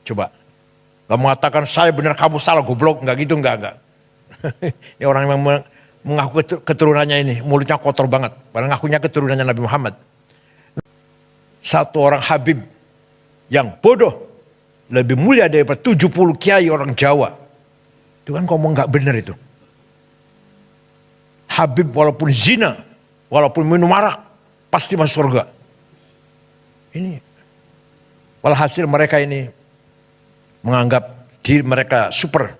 Coba. Gak mengatakan saya benar kamu salah goblok, enggak gitu, enggak. Ini orang yang mengaku keturunannya ini, mulutnya kotor banget. Padahal ngakunya keturunannya Nabi Muhammad. Satu orang Habib yang bodoh, lebih mulia daripada 70 kiai orang Jawa. Itu kan ngomong gak benar itu. Habib walaupun zina, walaupun minum arak, pasti masuk surga. Ini, walhasil mereka ini menganggap diri mereka super.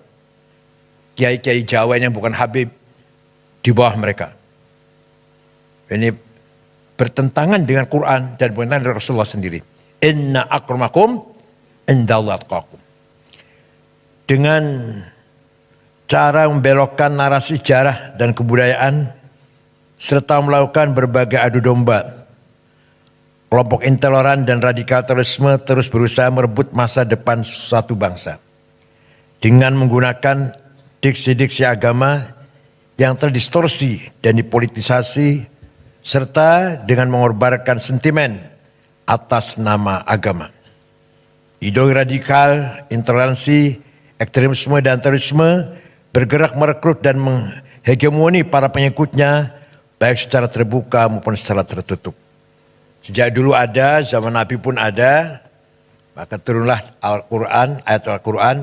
Kiai-kiai Jawa ini yang bukan Habib di bawah mereka. Ini bertentangan dengan Quran dan bertentangan dengan Rasulullah sendiri. Inna akramakum indallahi atqakum. Dengan cara membelokkan narasi sejarah dan kebudayaan serta melakukan berbagai adu domba, kelompok intoleran dan radikal terorisme terus berusaha merebut masa depan suatu bangsa dengan menggunakan diksi-diksi agama yang terdistorsi dan dipolitisasi serta dengan mengorbankan sentimen atas nama agama. Ideologi radikal, intoleransi, ekstremisme dan terorisme bergerak merekrut dan menghegemoni para pengikutnya baik secara terbuka maupun secara tertutup. Sejak dulu ada, zaman Nabi pun ada, maka turunlah Al-Quran, ayat Al-Quran,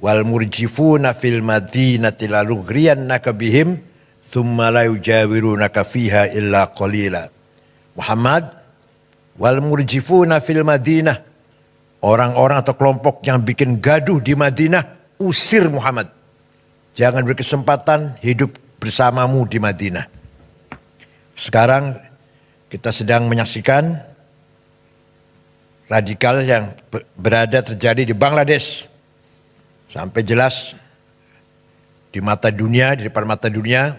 wal murjifuna fil madinati lalughriyanaka bihim thumma la yujawirunaka fiha illa qalila. Muhammad, wal murjifuna fil madinah, orang-orang atau kelompok yang bikin gaduh di Madinah, usir Muhammad. Jangan berkesempatan hidup bersamamu di Madinah. Sekarang kita sedang menyaksikan radikal yang berada terjadi di Bangladesh. Sampai jelas di mata dunia, di depan mata dunia,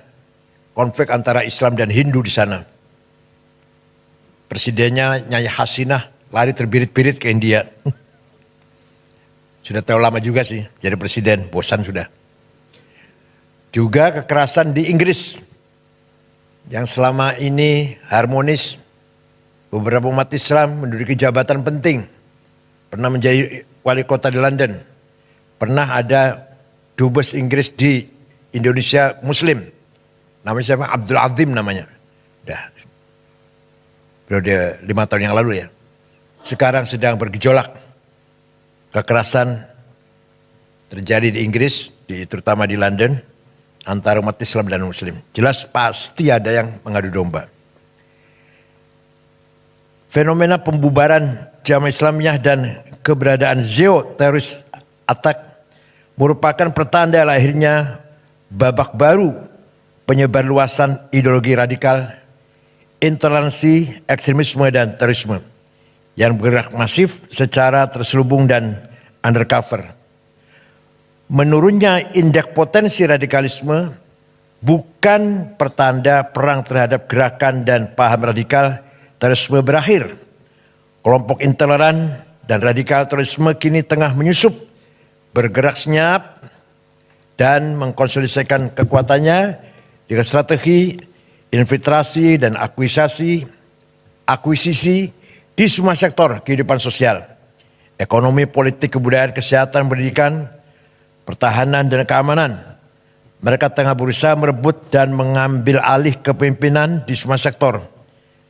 konflik antara Islam dan Hindu di sana. Presidennya Nyai Hasinah lari terbirit-birit ke India. Sudah terlalu lama juga sih jadi presiden, bosan sudah. Juga kekerasan di Inggris yang selama ini harmonis, beberapa umat Islam menduduki jabatan penting, pernah menjadi wali kota di London, pernah ada dubes Inggris di Indonesia Muslim, namanya siapa? Abdul Azim namanya, dah periode 5 tahun yang lalu ya. Sekarang sedang bergejolak, kekerasan terjadi di Inggris, terutama di London, antara umat Islam dan Muslim. Jelas pasti ada yang mengadu domba. Fenomena pembubaran Jamaah Islamiyah dan keberadaan Zeo-Terrorist Attack merupakan pertanda lahirnya babak baru penyebar luasan ideologi radikal, intoleransi, ekstremisme dan terorisme yang bergerak masif secara terselubung dan undercover. Menurunnya indeks potensi radikalisme bukan pertanda perang terhadap gerakan dan paham radikal terorisme berakhir. Kelompok intoleran dan radikal terorisme kini tengah menyusup, bergerak senyap dan mengkonsolidasikan kekuatannya dengan strategi infiltrasi dan akuisisi di semua sektor kehidupan sosial, ekonomi, politik, kebudayaan, kesehatan, pendidikan, pertahanan dan keamanan. Mereka tengah berusaha merebut dan mengambil alih kepemimpinan di semua sektor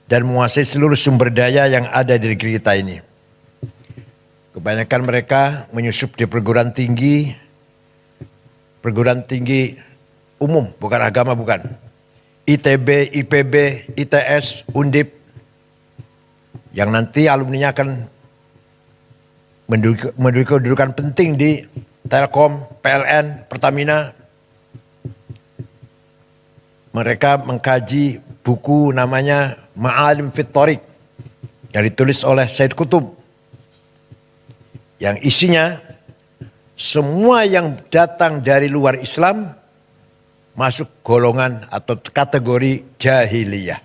dan menguasai seluruh sumber daya yang ada di negeri kita ini. Kebanyakan mereka menyusup di perguruan tinggi umum, bukan agama, bukan. ITB, IPB, ITS, Undip, yang nanti alumninya akan menduduki kedudukan penting di Telkom, PLN, Pertamina. Mereka mengkaji buku namanya Ma'alim fit Thoriq yang ditulis oleh Said Qutb, yang isinya semua yang datang dari luar Islam masuk golongan atau kategori jahiliyah.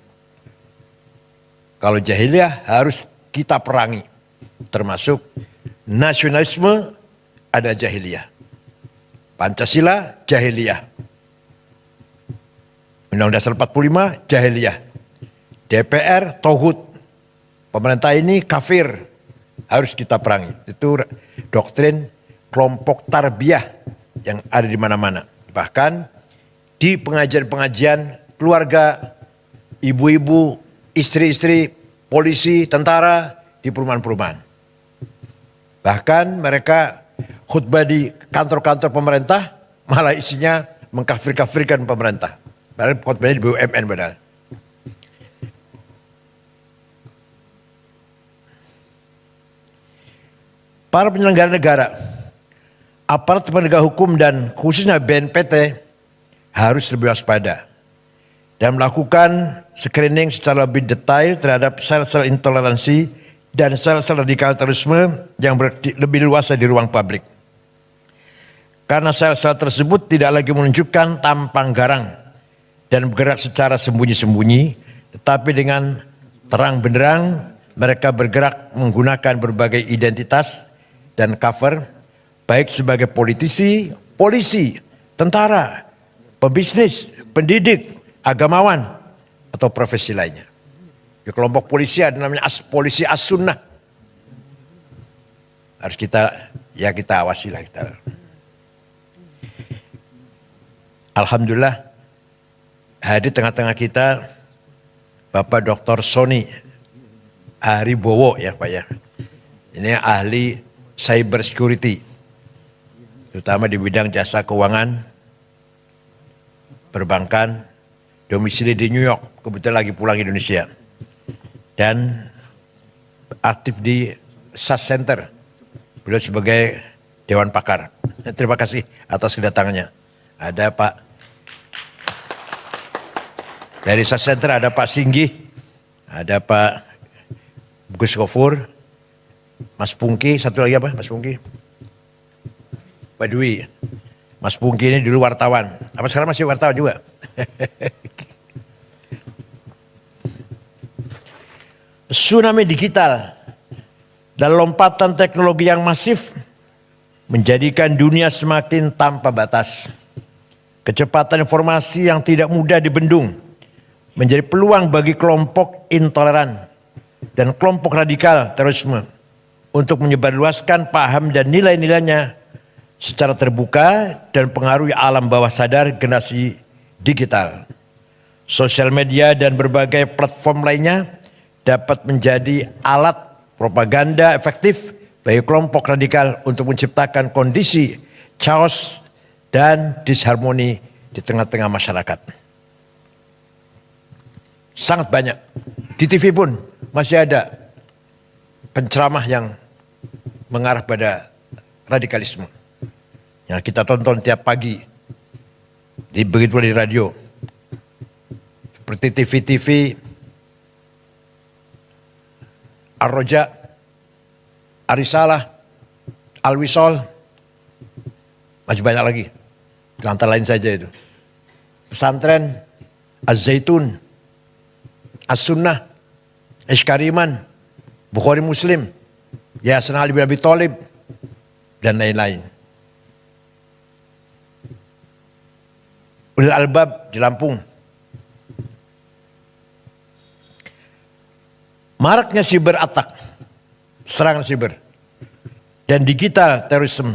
Kalau jahiliyah harus kita perangi, termasuk nasionalisme, ada jahiliyah. Pancasila, jahiliyah. Undang-Undang Dasar 45, jahiliyah. DPR, tauhid. Pemerintah ini kafir. harus kita perangi. Itu doktrin kelompok tarbiyah yang ada di mana-mana. Bahkan di pengajian-pengajian keluarga, ibu-ibu, istri-istri, polisi, tentara di perumahan-perumahan. Bahkan mereka khutbah di kantor-kantor pemerintah malah isinya mengkafir-kafirkan pemerintah. Padahal khutbahnya di BUMN padahal. Para penyelenggara negara, aparat penegak hukum dan khususnya BNPT harus lebih waspada dan melakukan screening secara lebih detail terhadap sel-sel intoleransi dan sel-sel radikal terorisme yang lebih luas di ruang publik. Karena sel-sel tersebut tidak lagi menunjukkan tampang garang dan bergerak secara sembunyi-sembunyi, tetapi dengan terang benderang mereka bergerak menggunakan berbagai identitas dan cover, baik sebagai politisi, polisi, tentara, pebisnis, pendidik, agamawan, atau profesi lainnya. Di kelompok polisi ada namanya polisi as-sunnah. Harus kita awasi lah kita. Alhamdulillah hadir di tengah-tengah kita Bapak Dr. Sony Haribowo ya Pak ya. Ini ahli cyber security, terutama di bidang jasa keuangan, perbankan, domisili di New York, kebetulan lagi pulang Indonesia. Dan aktif di SAS Center, beliau sebagai Dewan Pakar. Terima kasih atas kedatangannya. Ada Pak, dari SAS Center ada Pak Singgi, ada Pak Gus Gofur, Mas Pungki, satu lagi apa Mas Pungki? Pak Dwi. Mas Pungki ini dulu wartawan. Apa sekarang masih wartawan juga? Tsunami digital dan lompatan teknologi yang masif menjadikan dunia semakin tanpa batas. Kecepatan informasi yang tidak mudah dibendung menjadi peluang bagi kelompok intoleran dan kelompok radikal terorisme untuk menyebarluaskan paham dan nilai-nilainya secara terbuka dan pengaruhi alam bawah sadar generasi digital. Sosial media dan berbagai platform lainnya dapat menjadi alat propaganda efektif bagi kelompok radikal untuk menciptakan kondisi chaos dan disharmoni di tengah-tengah masyarakat. Sangat banyak. Di TV pun masih ada penceramah yang mengarah pada radikalisme yang kita tonton tiap pagi, begitu di radio, seperti TV-TV Ar-Roja, Arisalah, Al-Wisol, masih banyak lagi, antara lain saja itu. Pesantren, Az-Zaitun, As-Sunnah, Eskariman, Bukhari Muslim, Yayasan Ali bin Abi Thalib, dan lain-lain. Ulil Albab di Lampung. Maraknya siber attack, serangan siber, dan digital terorisme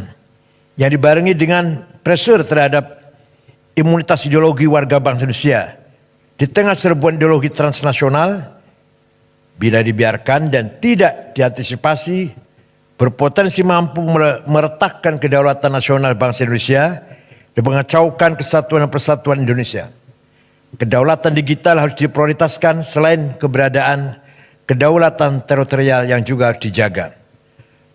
yang dibarengi dengan pressure terhadap imunitas ideologi warga bangsa Indonesia di tengah serbuan ideologi transnasional, bila dibiarkan dan tidak diantisipasi, berpotensi mampu meretakkan kedaulatan nasional bangsa Indonesia dan mengacaukan kesatuan dan persatuan Indonesia. Kedaulatan digital harus diprioritaskan selain keberadaan kedaulatan teritorial yang juga harus dijaga.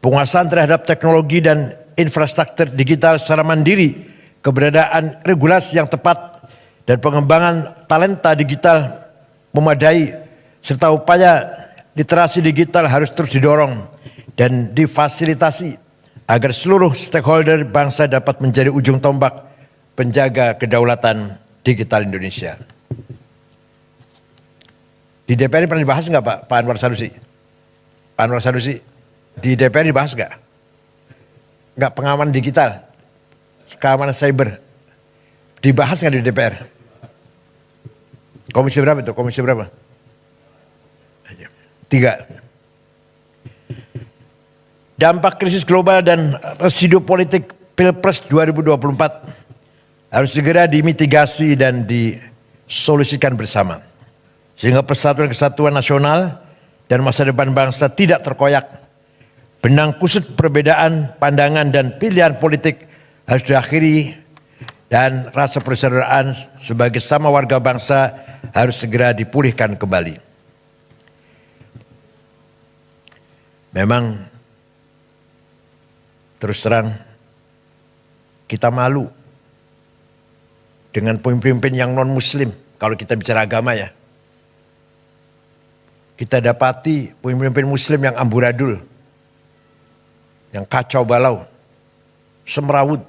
Penguasaan terhadap teknologi dan infrastruktur digital secara mandiri, keberadaan regulasi yang tepat, dan pengembangan talenta digital memadai, serta upaya literasi digital harus terus didorong dan difasilitasi agar seluruh stakeholder bangsa dapat menjadi ujung tombak penjaga kedaulatan digital Indonesia. Di DPR pernah dibahas nggak Pak Anwar Sanusi? Pak Anwar Sanusi di DPR dibahas nggak? Nggak, pengamanan digital, keamanan cyber dibahas nggak di DPR? Komisi berapa itu? Komisi berapa? 3. Dampak krisis global dan residu politik Pilpres 2024 harus segera dimitigasi dan disolusikan bersama. Sehingga persatuan kesatuan nasional dan masa depan bangsa tidak terkoyak. Benang kusut perbedaan pandangan dan pilihan politik harus diakhiri dan rasa persaudaraan sebagai sama warga bangsa harus segera dipulihkan kembali. Memang terus terang kita malu dengan pemimpin yang non-muslim kalau kita bicara agama ya. Kita dapati pemimpin muslim yang amburadul, yang kacau balau, semrawut.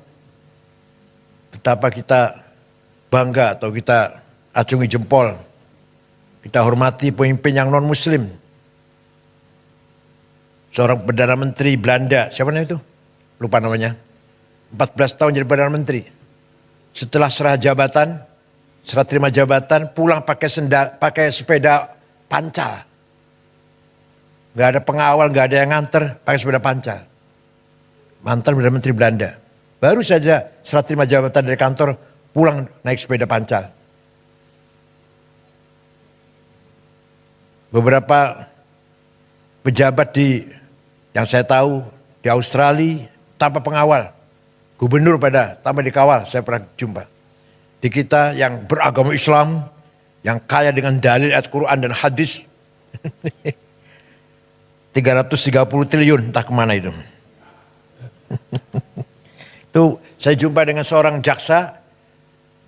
Betapa kita bangga atau kita acungi jempol, kita hormati pemimpin yang non-muslim. Seorang Perdana Menteri Belanda, siapa namanya itu? Lupa namanya. 14 tahun jadi Perdana Menteri. Setelah serah terima jabatan, pulang pakai sepeda pancal. Gak ada pengawal, gak ada yang nganter, pakai sepeda pancal. Mantan Perdana Menteri Belanda. Baru saja serah terima jabatan dari kantor, pulang naik sepeda pancal. Beberapa pejabat yang saya tahu di Australia tanpa pengawal. Gubernur tanpa dikawal, saya pernah jumpa. Di kita yang beragama Islam, yang kaya dengan dalil ayat Quran dan hadis. 330 triliun entah kemana itu. Itu saya jumpa dengan seorang jaksa,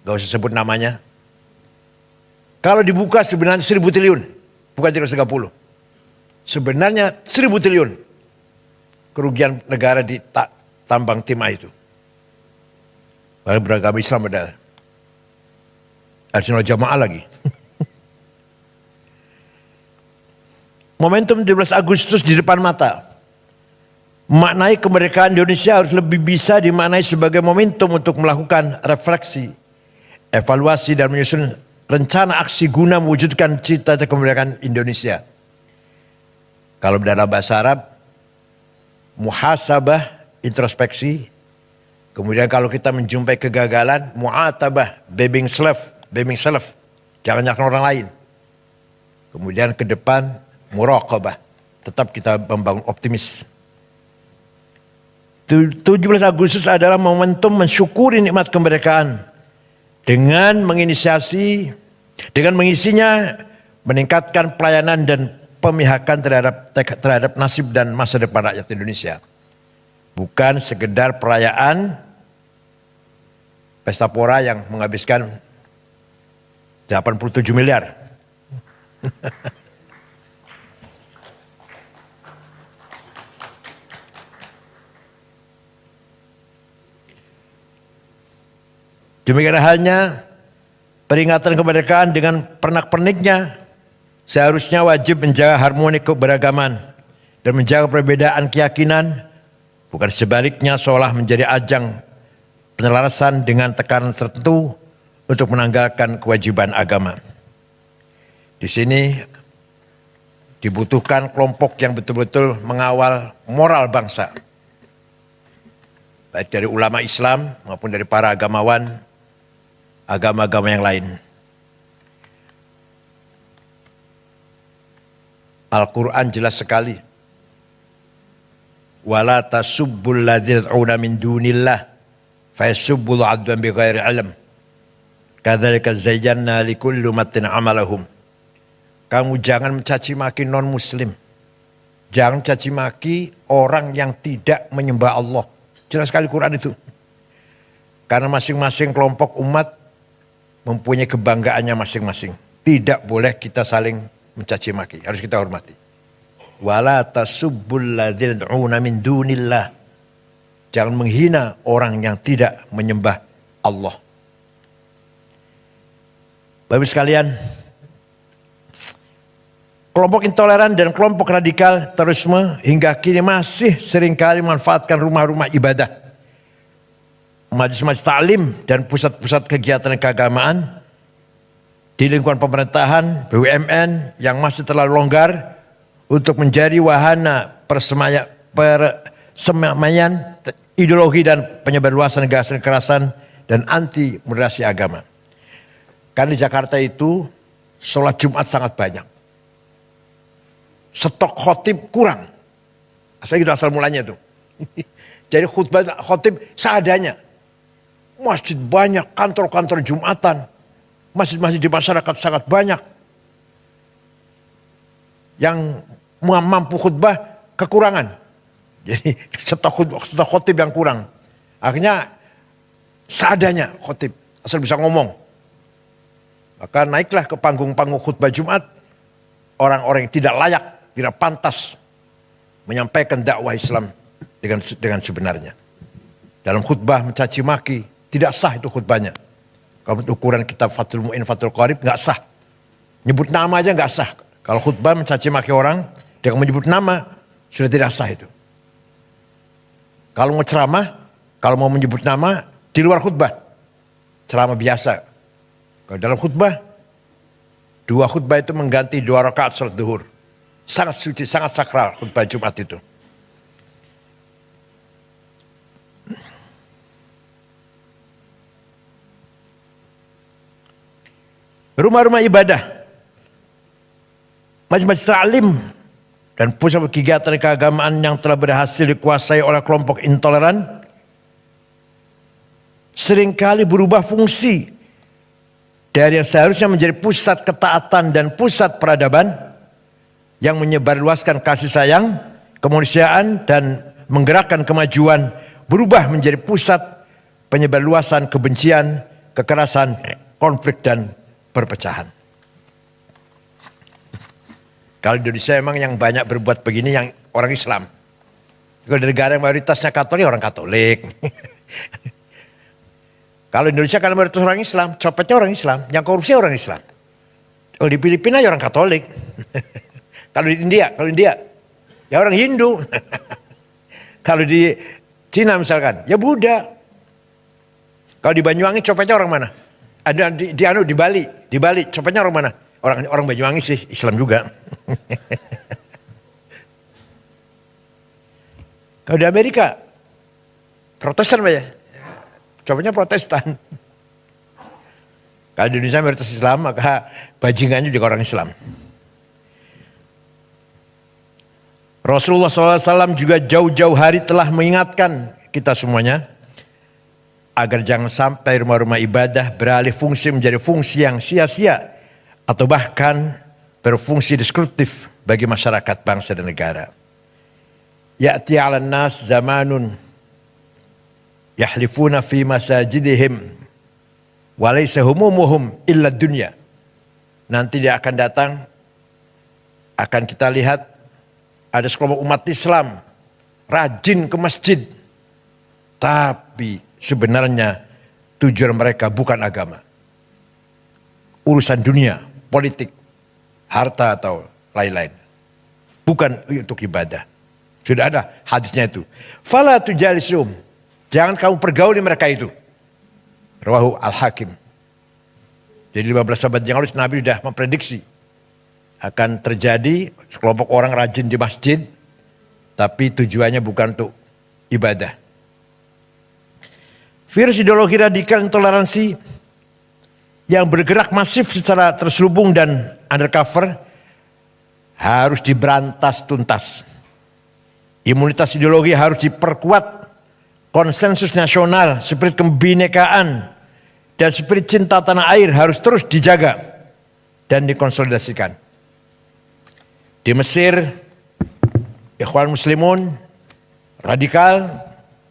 gak usah sebut namanya. Kalau dibuka sebenarnya 1000 triliun, bukan 330. Sebenarnya 1000 triliun kerugian negara di tambang timah itu. Padahal beragama Islam padahal. Arsenal jamaah lagi. Momentum 17 Agustus di depan mata. Maknai kemerdekaan Indonesia harus lebih bisa dimaknai sebagai momentum untuk melakukan refleksi, evaluasi dan menyusun rencana aksi guna mewujudkan cita-cita kemerdekaan Indonesia. Kalau dalam bahasa Arab, muhasabah, introspeksi. Kemudian kalau kita menjumpai kegagalan, mu'atabah, blaming self. Jangan nyalakan orang lain. Kemudian ke depan, muraqabah. Tetap kita membangun optimis. 17 Agustus adalah momentum mensyukuri nikmat kemerdekaan. Dengan mengisinya, meningkatkan pelayanan dan pemihakan terhadap nasib dan masa depan rakyat Indonesia. Bukan sekedar perayaan pesta pora yang menghabiskan 87 miliar. Demikian halnya peringatan kemerdekaan dengan pernak-perniknya seharusnya wajib menjaga harmoni keberagaman dan menjaga perbedaan keyakinan, bukan sebaliknya seolah menjadi ajang penyelarasan dengan tekanan tertentu untuk menanggalkan kewajiban agama. Di sini dibutuhkan kelompok yang betul-betul mengawal moral bangsa, baik dari ulama Islam maupun dari para agamawan agama-agama yang lain. Al-Quran jelas sekali. Wala tasubbul ladzina yad'una min dunillah fayasubbul adwan bighairi ilm. Kadzalika zayyana likulli ummatin amalahum. Kamu jangan mencaci maki non-muslim. Jangan caci maki orang yang tidak menyembah Allah. Jelas sekali Quran itu. Karena masing-masing kelompok umat mempunyai kebanggaannya masing-masing. Tidak boleh kita saling mencaci maki, harus kita hormati. Wala tasubbul ladzina yad'una min dunillah. Jangan menghina orang yang tidak menyembah Allah. Bapak sekalian, kelompok intoleran dan kelompok radikal terorisme hingga kini masih seringkali memanfaatkan rumah-rumah ibadah, majelis-majelis taklim dan pusat-pusat kegiatan keagamaan di lingkungan pemerintahan, BUMN yang masih terlalu longgar untuk menjadi wahana semaian ideologi dan penyebarluasan gagasan kekerasan dan anti moderasi agama. Karena di Jakarta itu sholat Jumat sangat banyak. Stok khotib kurang. Asal mulanya itu. Jadi khutbah khotib seadanya. Masjid banyak, kantor-kantor Jumatan. Masjid-masjid di masyarakat sangat banyak. Yang mampu khutbah kekurangan. Jadi stok khotib yang kurang. Akhirnya seadanya khotib. Asal bisa ngomong. Maka naiklah ke panggung-panggung khutbah Jumat. Orang-orang yang tidak layak, tidak pantas menyampaikan dakwah Islam dengan sebenarnya. Dalam khutbah mencaci maki, tidak sah itu khutbahnya. Kalau ukuran kitab Fathul Mu'in, Fathul Qarib, nggak sah. Nyebut nama aja nggak sah. Kalau khutbah mencaci maki orang, dia menyebut nama, sudah tidak sah itu. Kalau mau ceramah, kalau mau menyebut nama, di luar khutbah. Ceramah biasa. Kalau dalam khutbah, 2 khutbah itu mengganti 2 rakaat salat duhur. Sangat suci, sangat sakral khutbah Jumat itu. Rumah-rumah ibadah, majelis ta'lim dan pusat kegiatan keagamaan yang telah berhasil dikuasai oleh kelompok intoleran seringkali berubah fungsi dari yang seharusnya menjadi pusat ketaatan dan pusat peradaban yang menyebarluaskan kasih sayang, kemanusiaan dan menggerakkan kemajuan, berubah menjadi pusat penyebarluasan kebencian, kekerasan, konflik dan perpecahan. Kalau di Indonesia memang yang banyak berbuat begini yang orang Islam. Kalau di negara yang mayoritasnya Katolik, orang Katolik. Kalau di Indonesia kalau mayoritas orang Islam, copetnya orang Islam, yang korupsi orang Islam. Kalau di Filipina ya orang Katolik. Kalau di India, ya orang Hindu. Kalau di Cina misalkan, ya Buddha. Kalau di Banyuwangi copetnya orang mana? Ada di Bali copetnya orang mana? Orang Banyuwangi sih, Islam juga. Kalau di Amerika, Protestan Pak ya? Copetnya Protestan. Kalau di Indonesia mayoritas Islam, maka bajingannya juga orang Islam. Rasulullah SAW juga jauh-jauh hari telah mengingatkan kita semuanya agar jangan sampai rumah-rumah ibadah beralih fungsi menjadi fungsi yang sia-sia atau bahkan berfungsi destruktif bagi masyarakat, bangsa dan negara. Ya'ti 'alan nas zamanun yahlifuna fi masajidihim wa laysa humumuhum illa dunya. Nanti dia akan datang, akan kita lihat ada sekelompok umat Islam rajin ke masjid, tapi sebenarnya tujuan mereka bukan agama, urusan dunia, politik, harta atau lain-lain, bukan untuk ibadah. Sudah ada hadisnya itu. Fala tujalisum, jangan kamu pergauli mereka itu. Rawahu Al-Hakim. Jadi 15 abad yang lalu Nabi sudah memprediksi akan terjadi sekelompok orang rajin di masjid, tapi tujuannya bukan untuk ibadah. Virus ideologi radikal intoleransi yang bergerak masif secara terselubung dan undercover harus diberantas tuntas. Imunitas ideologi harus diperkuat, konsensus nasional, spirit kebinekaan, dan spirit cinta tanah air harus terus dijaga dan dikonsolidasikan. Di Mesir, Ikhwan Muslimun radikal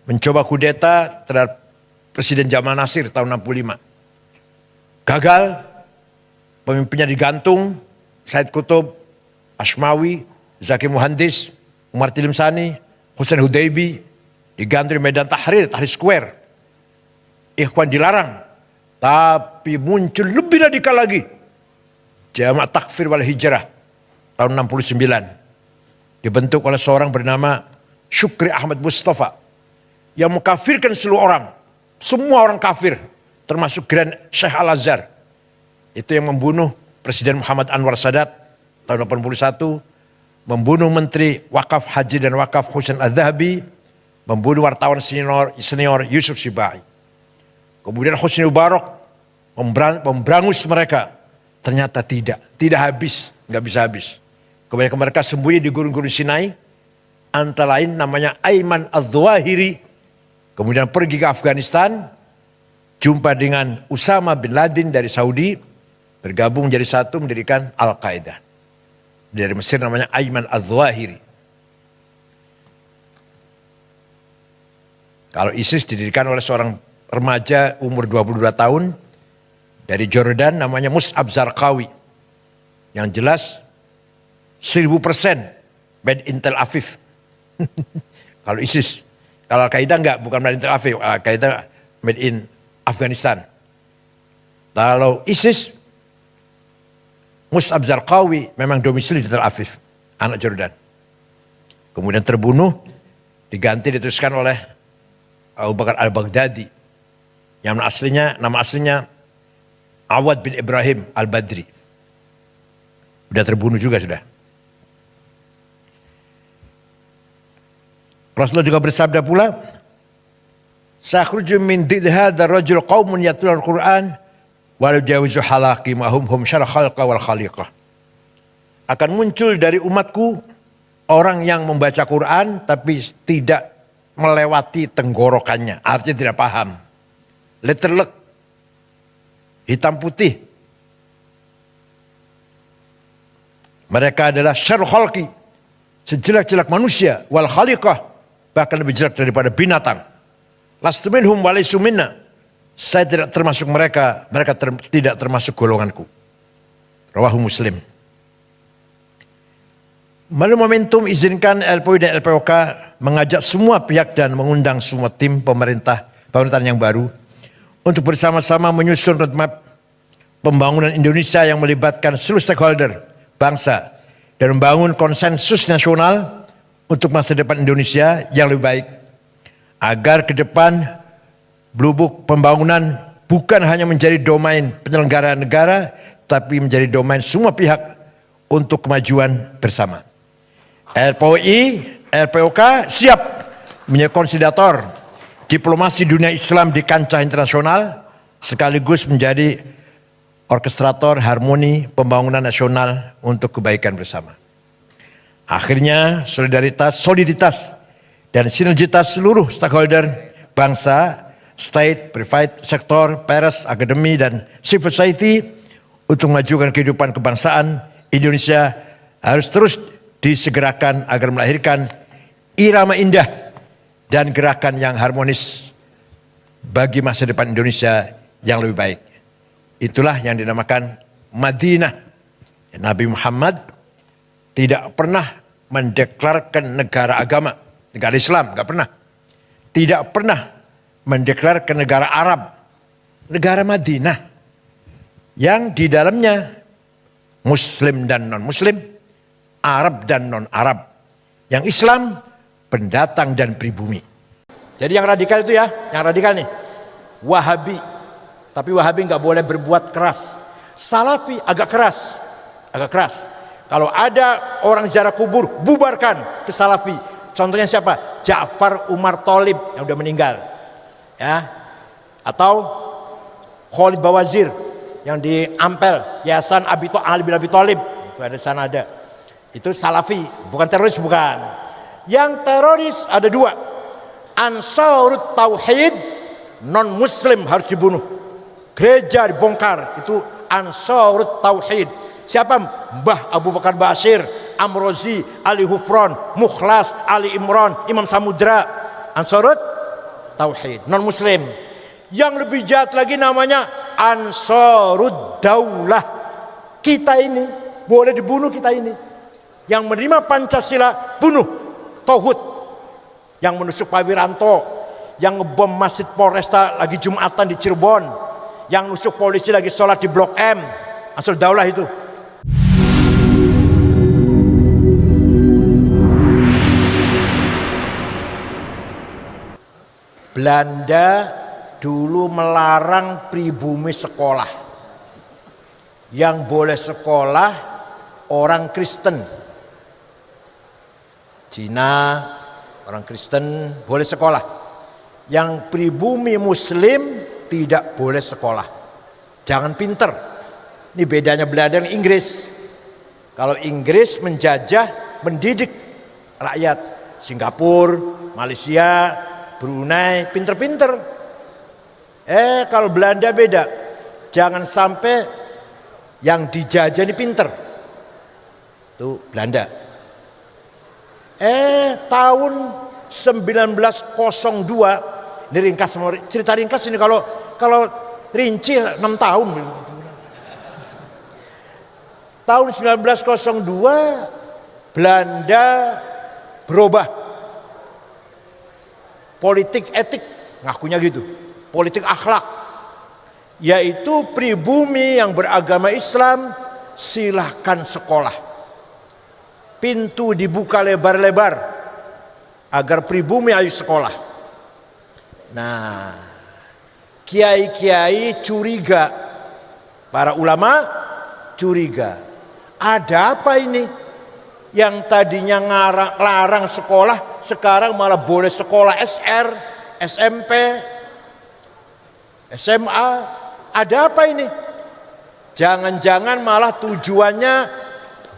mencoba kudeta terhadap Presiden Jamal Nasir tahun 65. Gagal, pemimpinnya digantung, Said Qutb, Ashmawi, Zaki Muhandis, Umar Tilimsani, Hussein Hudaybi, digantung di Medan Tahrir, Tahrir Square. Ikhwan dilarang, tapi muncul lebih radikal lagi. Jamaah Takfir wal Hijrah tahun 69. Dibentuk oleh seorang bernama Syukri Ahmad Mustafa yang mengkafirkan seluruh orang. Semua orang kafir, termasuk Grand Sheikh Al-Azhar. Itu yang membunuh Presiden Muhammad Anwar Sadat tahun 81, membunuh Menteri Wakaf Haji dan Wakaf Husain Al-Dhahabi, membunuh wartawan senior Yusuf Sibai. Kemudian Husni Mubarak memberangus mereka. Ternyata tidak habis, nggak bisa habis. Kemudian mereka sembunyi di gurun-gurun Sinai, antara lain namanya Ayman Al-Zawahiri. Kemudian pergi ke Afghanistan, jumpa dengan Usama bin Laden dari Saudi, bergabung jadi satu mendirikan Al-Qaeda. Dari Mesir namanya Ayman Al-Zawahiri. Kalau ISIS didirikan oleh seorang remaja umur 22 tahun dari Jordan namanya Mus'ab Zarqawi. Yang jelas 1000% made in Tel Aviv. Kalau ISIS. Kalau Al-Qaeda enggak, bukan made in Tel Aviv. Al-Qaeda made in Afghanistan. Kalau ISIS, Mus'ab Zarqawi memang domisili di Tel Aviv, anak Jordan. Kemudian terbunuh, diteruskan oleh Abu Bakar al-Baghdadi. Yang nama aslinya Awad bin Ibrahim al-Badri. Sudah terbunuh juga sudah. Rasulullah juga bersabda pula, "Sakhruju min did hadzal rajul qaumun yatlun al-Qur'an wa la yajawizu halaqi ma hum syarh khalqa wal khaliqah." Akan muncul dari umatku orang yang membaca Quran tapi tidak melewati tenggorokannya, artinya tidak paham. Letterlek, hitam putih. Mereka adalah syarh khalqi, sejelek-jelek manusia, wal khaliqah, bahkan lebih jelek daripada binatang. Lastu minhum wa laysu minna. Saya tidak termasuk mereka, tidak termasuk golonganku. Rawahu Muslim. Melalui momentum izinkan LPI dan LPOK mengajak semua pihak dan mengundang semua tim pemerintahan yang baru untuk bersama-sama menyusun roadmap pembangunan Indonesia yang melibatkan seluruh stakeholder bangsa dan membangun konsensus nasional untuk masa depan Indonesia yang lebih baik. Agar ke depan blubuk pembangunan bukan hanya menjadi domain penyelenggara negara, tapi menjadi domain semua pihak untuk kemajuan bersama. LPI, LPOK siap menjadi konsolidator diplomasi dunia Islam di kancah internasional, sekaligus menjadi orkestrator harmoni pembangunan nasional untuk kebaikan bersama. Akhirnya soliditas dan sinergitas seluruh stakeholder bangsa, state, private sektor, pers, akademi, dan civil society untuk memajukan kehidupan kebangsaan Indonesia harus terus disegerakan agar melahirkan irama indah dan gerakan yang harmonis bagi masa depan Indonesia yang lebih baik. Itulah yang dinamakan Madinah. Nabi Muhammad tidak pernah mendeklarkan negara agama, negara Islam, enggak pernah. Tidak pernah mendeklarkan negara Arab, negara Madinah yang di dalamnya Muslim dan non-Muslim, Arab dan non-Arab, yang Islam pendatang dan pribumi. Jadi yang radikal itu ya, yang radikal nih, Wahabi. Tapi Wahabi nggak boleh berbuat keras. Salafi agak keras, agak keras. Kalau ada orang ziarah kubur, bubarkan, itu Salafi. Contohnya siapa? Ja'far Umar Tholib yang udah meninggal, ya. Atau Khalid Bawazir yang di Ampel, Yayasan Ali bin Abi Tholib, itu ada sana ada. Itu Salafi, bukan teroris, bukan. Yang teroris ada dua, Ansarut Tauhid, non Muslim harus dibunuh, gereja dibongkar, itu Ansarut Tauhid. Siapa? Mbah Abu Bakar Bashir, Amrozi, Ali Hufron, Mukhlas, Ali Imran, Imam Samudra. Ansarut Tauhid, non Muslim. Yang lebih jahat lagi namanya Ansarud Daulah. Kita ini boleh dibunuh, kita ini yang menerima Pancasila bunuh. Tauhid yang menusuk Pak Wiranto, yang ngebom Masjid Polresta lagi Jumatan di Cirebon, yang nusuk polisi lagi sholat di Blok M. Ansarud Daulah itu. Belanda dulu melarang pribumi sekolah. Yang boleh sekolah orang Kristen, Cina, orang Kristen boleh sekolah. Yang pribumi Muslim tidak boleh sekolah. Jangan pinter. Ini bedanya Belanda dengan Inggris. Kalau Inggris menjajah, mendidik rakyat. Singapura, Malaysia, Brunei, pinter-pinter. Kalau Belanda beda. Jangan sampai yang dijajah ini pinter. Itu Belanda. Tahun 1902, ini ringkas, cerita ringkas ini, kalau rinci 6 tahun. Tahun 1902 Belanda berubah. Politik etik, ngakunya gitu. Politik akhlak, yaitu pribumi yang beragama Islam silahkan sekolah. Pintu dibuka lebar-lebar agar pribumi ayo sekolah. Nah, kiai-kiai curiga, para ulama curiga. Ada apa ini? Yang tadinya larang sekolah, sekarang malah boleh sekolah SR, SMP, SMA. Ada apa ini? Jangan-jangan malah tujuannya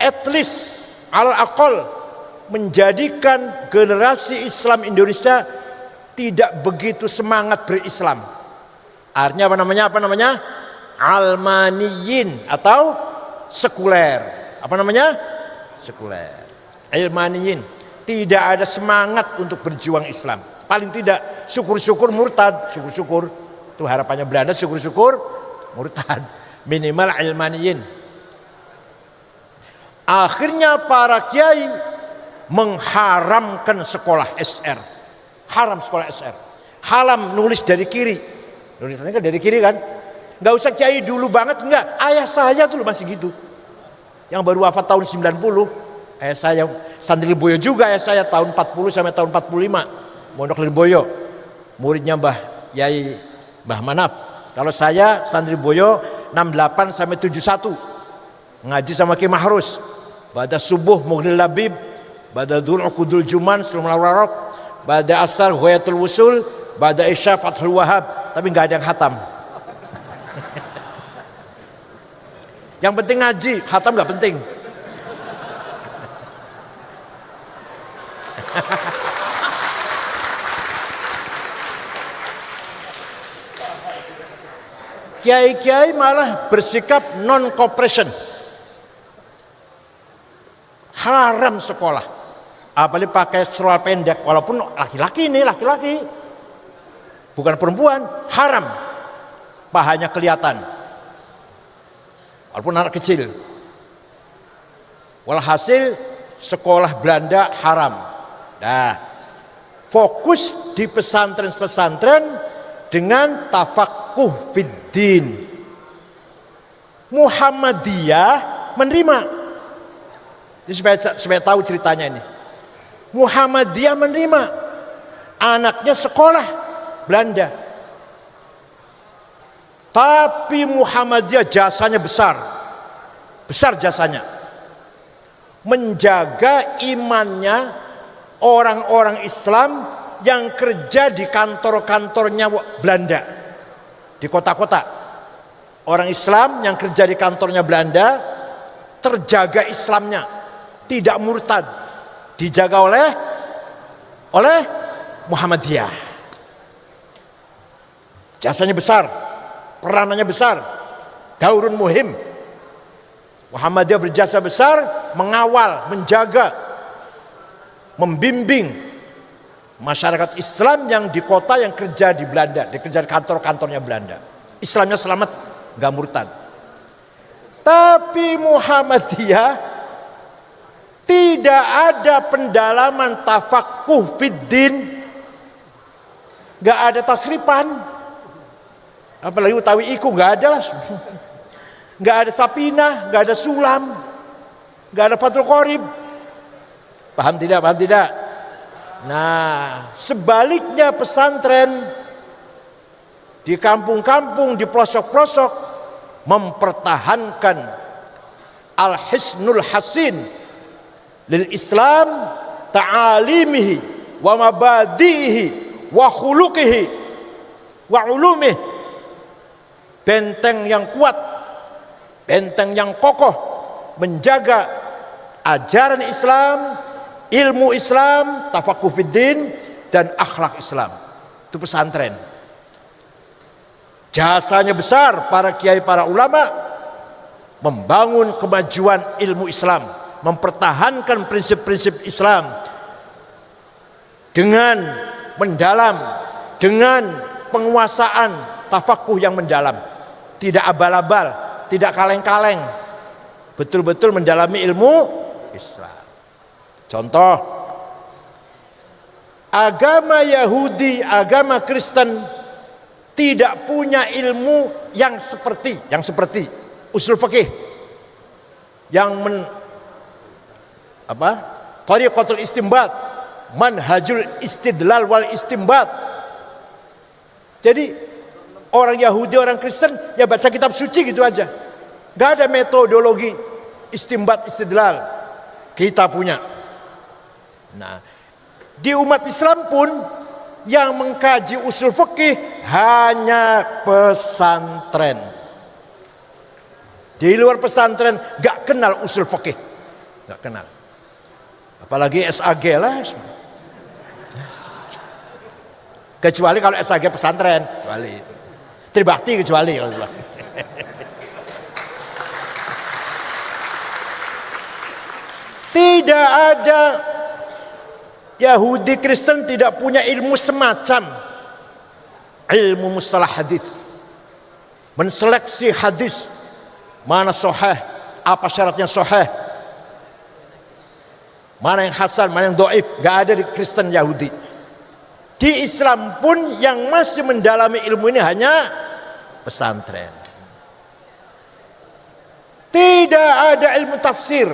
at least al-aqal menjadikan generasi Islam Indonesia tidak begitu semangat berislam. Artinya apa namanya? Almaniyin atau sekuler. Apa namanya? Sekuler. Almaniyin. Tidak ada semangat untuk berjuang Islam. Paling tidak syukur-syukur murtad. Syukur-syukur. Itu harapannya Belanda, syukur-syukur murtad. Minimal almaniyin. Akhirnya para kiai mengharamkan sekolah SR. Haram sekolah SR. Haram nulis dari kiri. Nulisnya kan dari kiri kan. Gak usah kiai dulu banget, enggak. Ayah saya dulu masih gitu. Yang baru wafat tahun 90. Ayah saya Santri Lirboyo juga, ayah saya tahun 40 sampai tahun 45. Mondok Lirboyo. Muridnya Mbah Manaf. Kalau saya Santri Lirboyo 68 sampai 71. Ngaji sama Ki Mahrus. Ba'da subuh Mughnil Labib, ba'da dzul Uqudul Juman Sulmul Waraq, ba'da asar Ghayatul Wusul, ba'da isya Fathul Wahab, tapi enggak ada yang khatam. Yang penting ngaji, khatam enggak penting. Kiai-kiai malah bersikap non-cooperation. Haram sekolah, apalagi pakai seluar pendek, walaupun laki-laki ini laki-laki, bukan perempuan, haram, pahanya kelihatan, walaupun anak kecil. Walhasil sekolah Belanda haram. Nah, fokus di pesantren-pesantren dengan tafakuh fiddin. Muhammadiyah menerima. Jadi supaya tahu ceritanya ini. Muhammadiyah menerima anaknya sekolah Belanda. Tapi Muhammadiyah jasanya besar. Besar jasanya. Menjaga imannya orang-orang Islam yang kerja di kantor-kantornya Belanda. Di kota-kota. Orang Islam yang kerja di kantornya Belanda terjaga Islamnya. Tidak murtad, dijaga oleh Muhammadiyah. Jasanya besar, peranannya besar, daurun muhim. Muhammadiyah berjasa besar, mengawal, menjaga, membimbing masyarakat Islam yang di kota yang kerja di Belanda, kerja di kantor-kantornya Belanda. Islamnya selamat, gak murtad. Tapi Muhammadiyah tidak ada pendalaman tafakuh fiddin, gak ada tasrifan, apalagi utawi iku gak ada lah, gak ada sapinah, gak ada sulam, gak ada fathul qorib. Paham tidak? Paham tidak? Nah, sebaliknya pesantren di kampung-kampung, di pelosok-pelosok mempertahankan al-hisnul hasin lil Islam ta'alimihi wa mabadihi wa khuluqihi wa ulumih. Benteng yang kuat, benteng yang kokoh menjaga ajaran Islam, ilmu Islam, tafaqquh fiddin, dan akhlak Islam. Itu pesantren. Jasanya besar para kiai, para ulama membangun kemajuan ilmu Islam, mempertahankan prinsip-prinsip Islam dengan mendalam, dengan penguasaan tafaqquh yang mendalam. Tidak abal-abal, tidak kaleng-kaleng, betul-betul mendalami ilmu Islam. Contoh, agama Yahudi, agama Kristen tidak punya ilmu yang seperti usul fikih, yang tariqatul istinbat, manhajul istidlal wal istinbat. Jadi orang Yahudi, orang Kristen ya baca kitab suci gitu aja. Gak ada metodologi istinbat istidlal. Kita punya. Nah, di umat Islam pun yang mengkaji usul fikih hanya pesantren. Di luar pesantren gak kenal usul fikih. Gak kenal. Apalagi SAG lah. Kecuali kalau SAG pesantren, kecuali Tribakti, kecuali kalau Tribakti. Tidak ada Yahudi Kristen tidak punya ilmu semacam ilmu mustalah hadis, menseleksi hadis, mana sahih, apa syaratnya sahih, mana yang hasan, mana yang dhaif. Gak ada di Kristen Yahudi. Di Islam pun yang masih mendalami ilmu ini hanya pesantren. Tidak ada ilmu tafsir,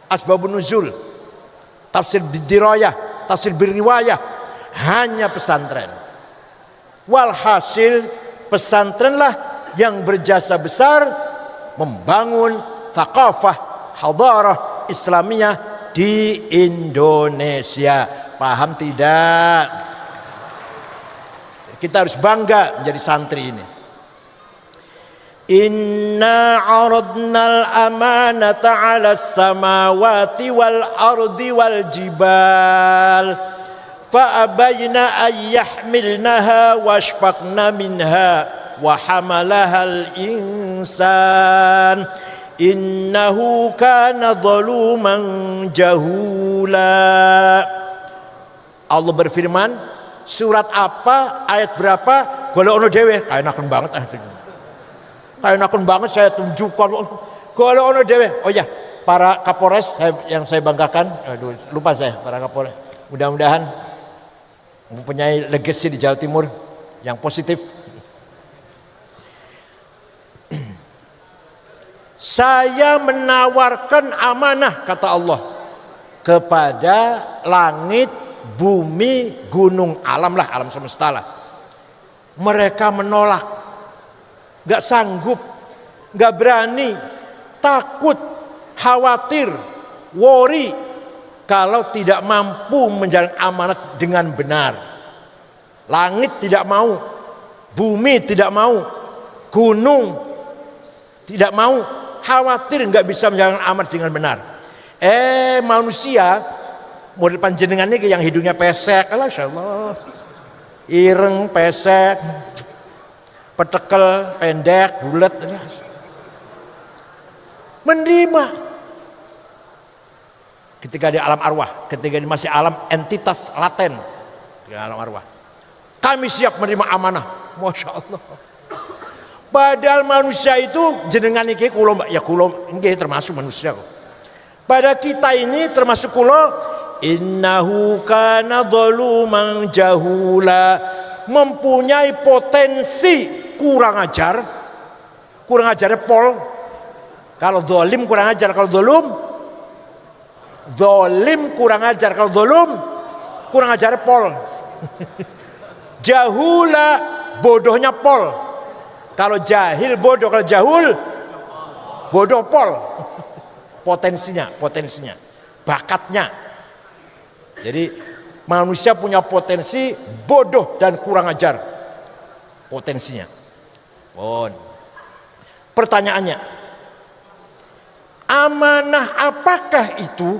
asbabun nuzul, tafsir bidirayah, tafsir biriwayah, hanya pesantren. Walhasil pesantrenlah yang berjasa besar membangun thaqafah, hadarah Islamiyah di Indonesia. Paham tidak? Kita harus bangga menjadi santri ini. Inna aradnal amanata 'alas samawati wal ardi wal jibal fa abayna ay yahmilnaha washfaqna minha wa hamalahal insan innahu kana zaluman jahula. Allah berfirman, surat apa, ayat berapa, golek ono dhewe. Kaenaken banget kaenaken banget saya tunjukkan. Golek ono dhewe. Oh ya, para Kapolres yang saya banggakan, aduh lupa saya, para Kapolres. Mudah-mudahan mempunyai legacy di Jawa Timur yang positif. Saya menawarkan amanah, kata Allah, kepada langit, bumi, gunung, alam lah, alam semesta lah. Mereka menolak, gak sanggup, gak berani, takut, khawatir, worry kalau tidak mampu menjalankan amanat dengan benar. Langit tidak mau, bumi tidak mau, gunung tidak mau, khawatir nggak bisa menjalankan amanat dengan benar. Manusia model panjenengan ini yang hidungnya pesek, Allah, ireng, pesek, petekel, pendek, bulat, menerima. Ketika di alam arwah, ketika di masih alam entitas laten, di alam arwah, kami siap menerima amanah. Masya Allah. Padahal manusia itu jenengan iki kulo, ya kulo nggih termasuk manusia kok. Pada kita ini termasuk kulo, innahu kana zaluman jahula, mempunyai potensi kurang ajar. Kurang ajarnya pol. Kalau zalim kurang ajar, kalau zalim kurang ajar, kalau zalum kurang ajarnya pol. Jahula bodohnya pol. Kalau jahil bodoh, kalau jahul bodoh pol. Potensinya, bakatnya, Jadi manusia punya potensi bodoh dan kurang ajar. Potensinya. Pertanyaannya, amanah apakah itu?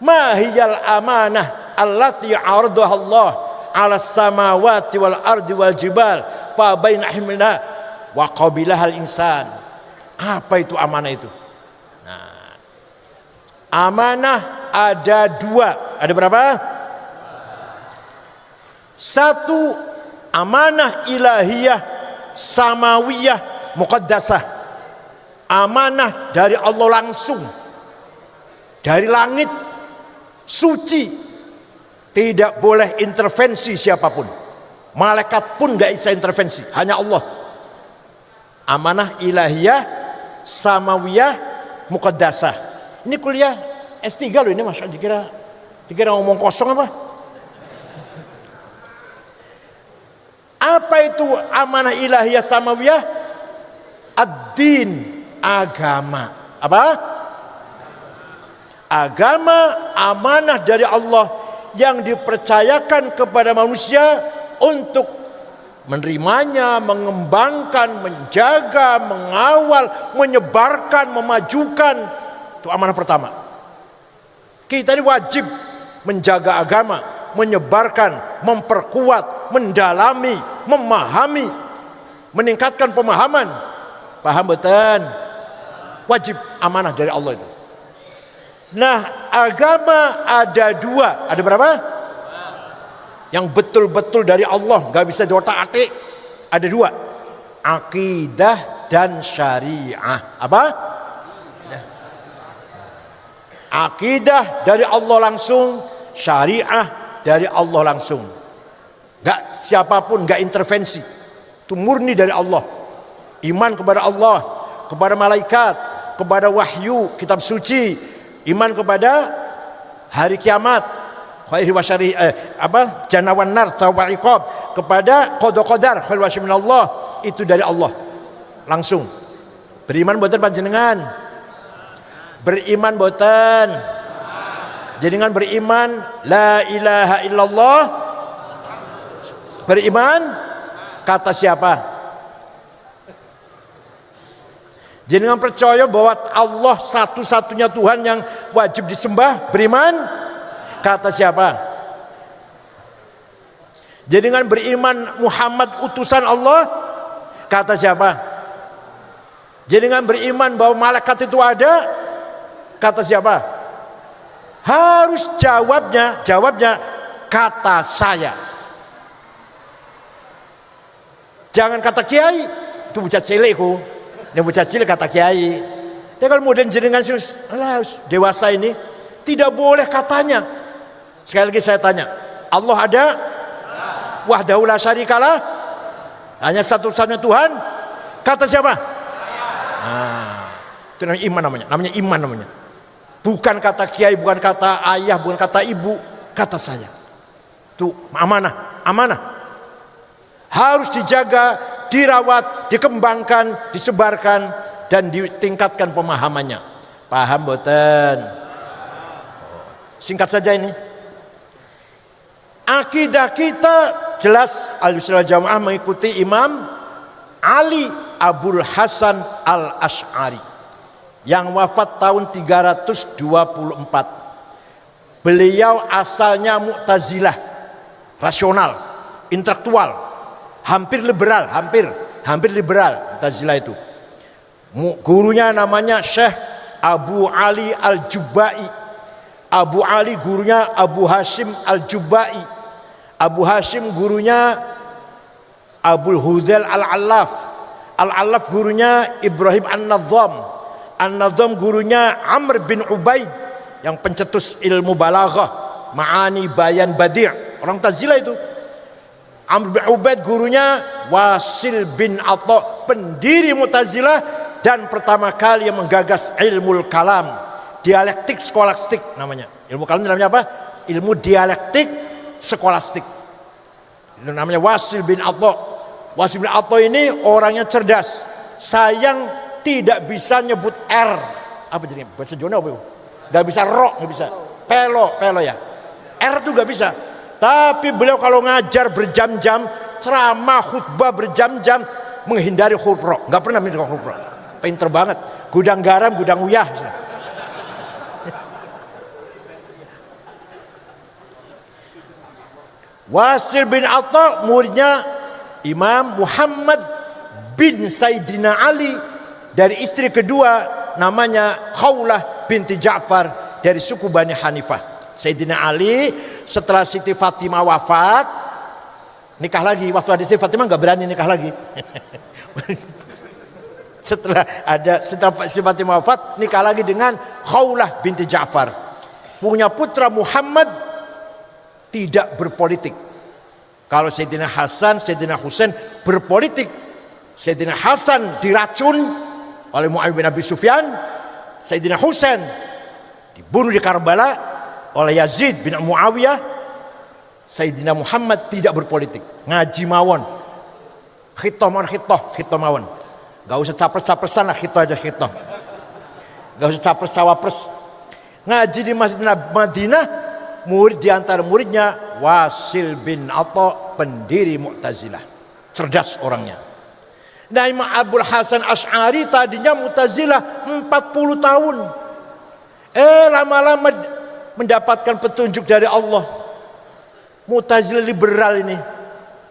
Mahiyal amanah allati ardaha Allah ala samawati wal ardi wal jibal fa baina himna wa qabilahal insan. Apa itu amanah itu? Nah, amanah ada dua. Ada berapa? Satu, amanah ilahiyah samawiyah muqaddasah. Amanah dari Allah langsung, dari langit, suci, tidak boleh intervensi siapapun. Malaikat pun gak bisa intervensi, hanya Allah. Amanah ilahiyah samawiyah muqaddasah. Ini kuliah S3 loh ini, Mas. Dikira ngomong kosong apa? Apa itu amanah ilahiyah samawiyah? Ad-din, agama. Apa? Agama, amanah dari Allah yang dipercayakan kepada manusia untuk menerimanya, mengembangkan, menjaga, mengawal, menyebarkan, memajukan. Itu amanah pertama. Kita ini wajib menjaga agama, menyebarkan, memperkuat, mendalami, memahami, meningkatkan pemahaman. Paham betul? Wajib, amanah dari Allah itu. Nah, agama ada dua. Ada berapa? Yang betul-betul dari Allah, gak bisa diotak-atik. Ada dua, akidah dan syariah. Apa? Akidah dari Allah langsung, syariah dari Allah langsung. Gak siapapun, gak intervensi. Itu murni dari Allah. Iman kepada Allah, kepada malaikat, kepada wahyu, kitab suci, iman kepada hari kiamat, khairi wa syari, jannah wan nar, tawba iqab, kepada qada qadar, khairi wa syarri minallah, itu dari Allah langsung. Beriman boten panjenengan? Beriman boten? Jenengan beriman la ilaha illallah? Beriman kata siapa? Jenengan percaya bahwa Allah satu-satunya Tuhan yang wajib disembah? Beriman kata siapa? Jenengan beriman Muhammad utusan Allah? Kata siapa? Jenengan beriman bahwa malaikat itu ada? Kata siapa? Harus jawabnya kata saya. Jangan kata kiai, itu bocah cilikku. Ini bocah cilik kata kiai. Tapi kalau kemudian jenengan dewasa ini, tidak boleh katanya. Sekali lagi saya tanya, Allah ada? Wahdahu la syarikalah, hanya satu-satunya Tuhan. Kata siapa? Nah, itu namanya iman namanya. Namanya iman namanya. Bukan kata kiai, bukan kata ayah, bukan kata ibu, kata saya. Itu amanah, amanah. Harus dijaga, dirawat, dikembangkan, disebarkan, dan ditingkatkan pemahamannya. Paham boten? Singkat saja ini. Akidah kita jelas Ahlussunnah Jamaah mengikuti Imam Ali Abul Hasan Al-Asy'ari yang wafat tahun 324. Beliau asalnya Mu'tazilah, rasional, intelektual, hampir liberal, hampir liberal Mu'tazilah itu. Gurunya namanya Syekh Abu Ali Al-Jubba'i. Abu Ali gurunya Abu Hashim Al-Jubba'i. Abu Hashim gurunya Abul Hudail Al-Allaf. Al-Allaf gurunya Ibrahim An-Nadham. An-Nadham gurunya Amr bin Ubaid yang pencetus ilmu balaghah, ma'ani, bayan, badi'. Orang Mu'tazilah itu. Amr bin Ubaid gurunya Wasil bin Atha, pendiri Mu'tazilah dan pertama kali yang menggagas ilmu kalam, dialektik skolastik namanya. Ilmu kalam namanya apa? Ilmu dialektik skolastik. Itu namanya Wasil bin Atha. Wasil bin Atha ini orangnya cerdas. Sayang tidak bisa nyebut R. Apa jadi bahasa Jawa apa? Enggak bisa ro, enggak bisa. Pelo ya. R tuh gak bisa. Tapi beliau kalau ngajar berjam-jam, ceramah, khutbah berjam-jam, menghindari huruf ro. Gak pernah minta huruf ro. Pinter banget. Gudang garam, gudang uyah. Wasil bin Atta muridnya Imam Muhammad bin Sayyidina Ali, dari istri kedua namanya Khawlah binti Ja'far dari suku Bani Hanifah. Sayyidina Ali setelah Siti Fatimah wafat nikah lagi. Waktu ada Siti Fatimah nggak berani nikah lagi. setelah Siti Fatimah wafat nikah lagi dengan Khawlah binti Ja'far. Punya putra Muhammad tidak berpolitik. Kalau Sayyidina Hasan, Sayyidina Husain berpolitik. Sayyidina Hasan diracun oleh Muawiyah bin Abi Sufyan. Sayyidina Husain dibunuh di Karbala oleh Yazid bin Muawiyah. Sayyidina Muhammad tidak berpolitik, ngaji mawon, khitoh mawon. Gak usah capres-capresan lah, khitoh aja khitoh. Gak usah capres-cawapres. Ngaji di Masjid Madinah, murid di antara muridnya Wasil bin Atta, pendiri Mu'tazilah. Cerdas orangnya. Nah, Imam Abul Hasan Asy'ari tadinya Mu'tazilah 40 tahun. Lama-lama mendapatkan petunjuk dari Allah. Mu'tazilah liberal ini.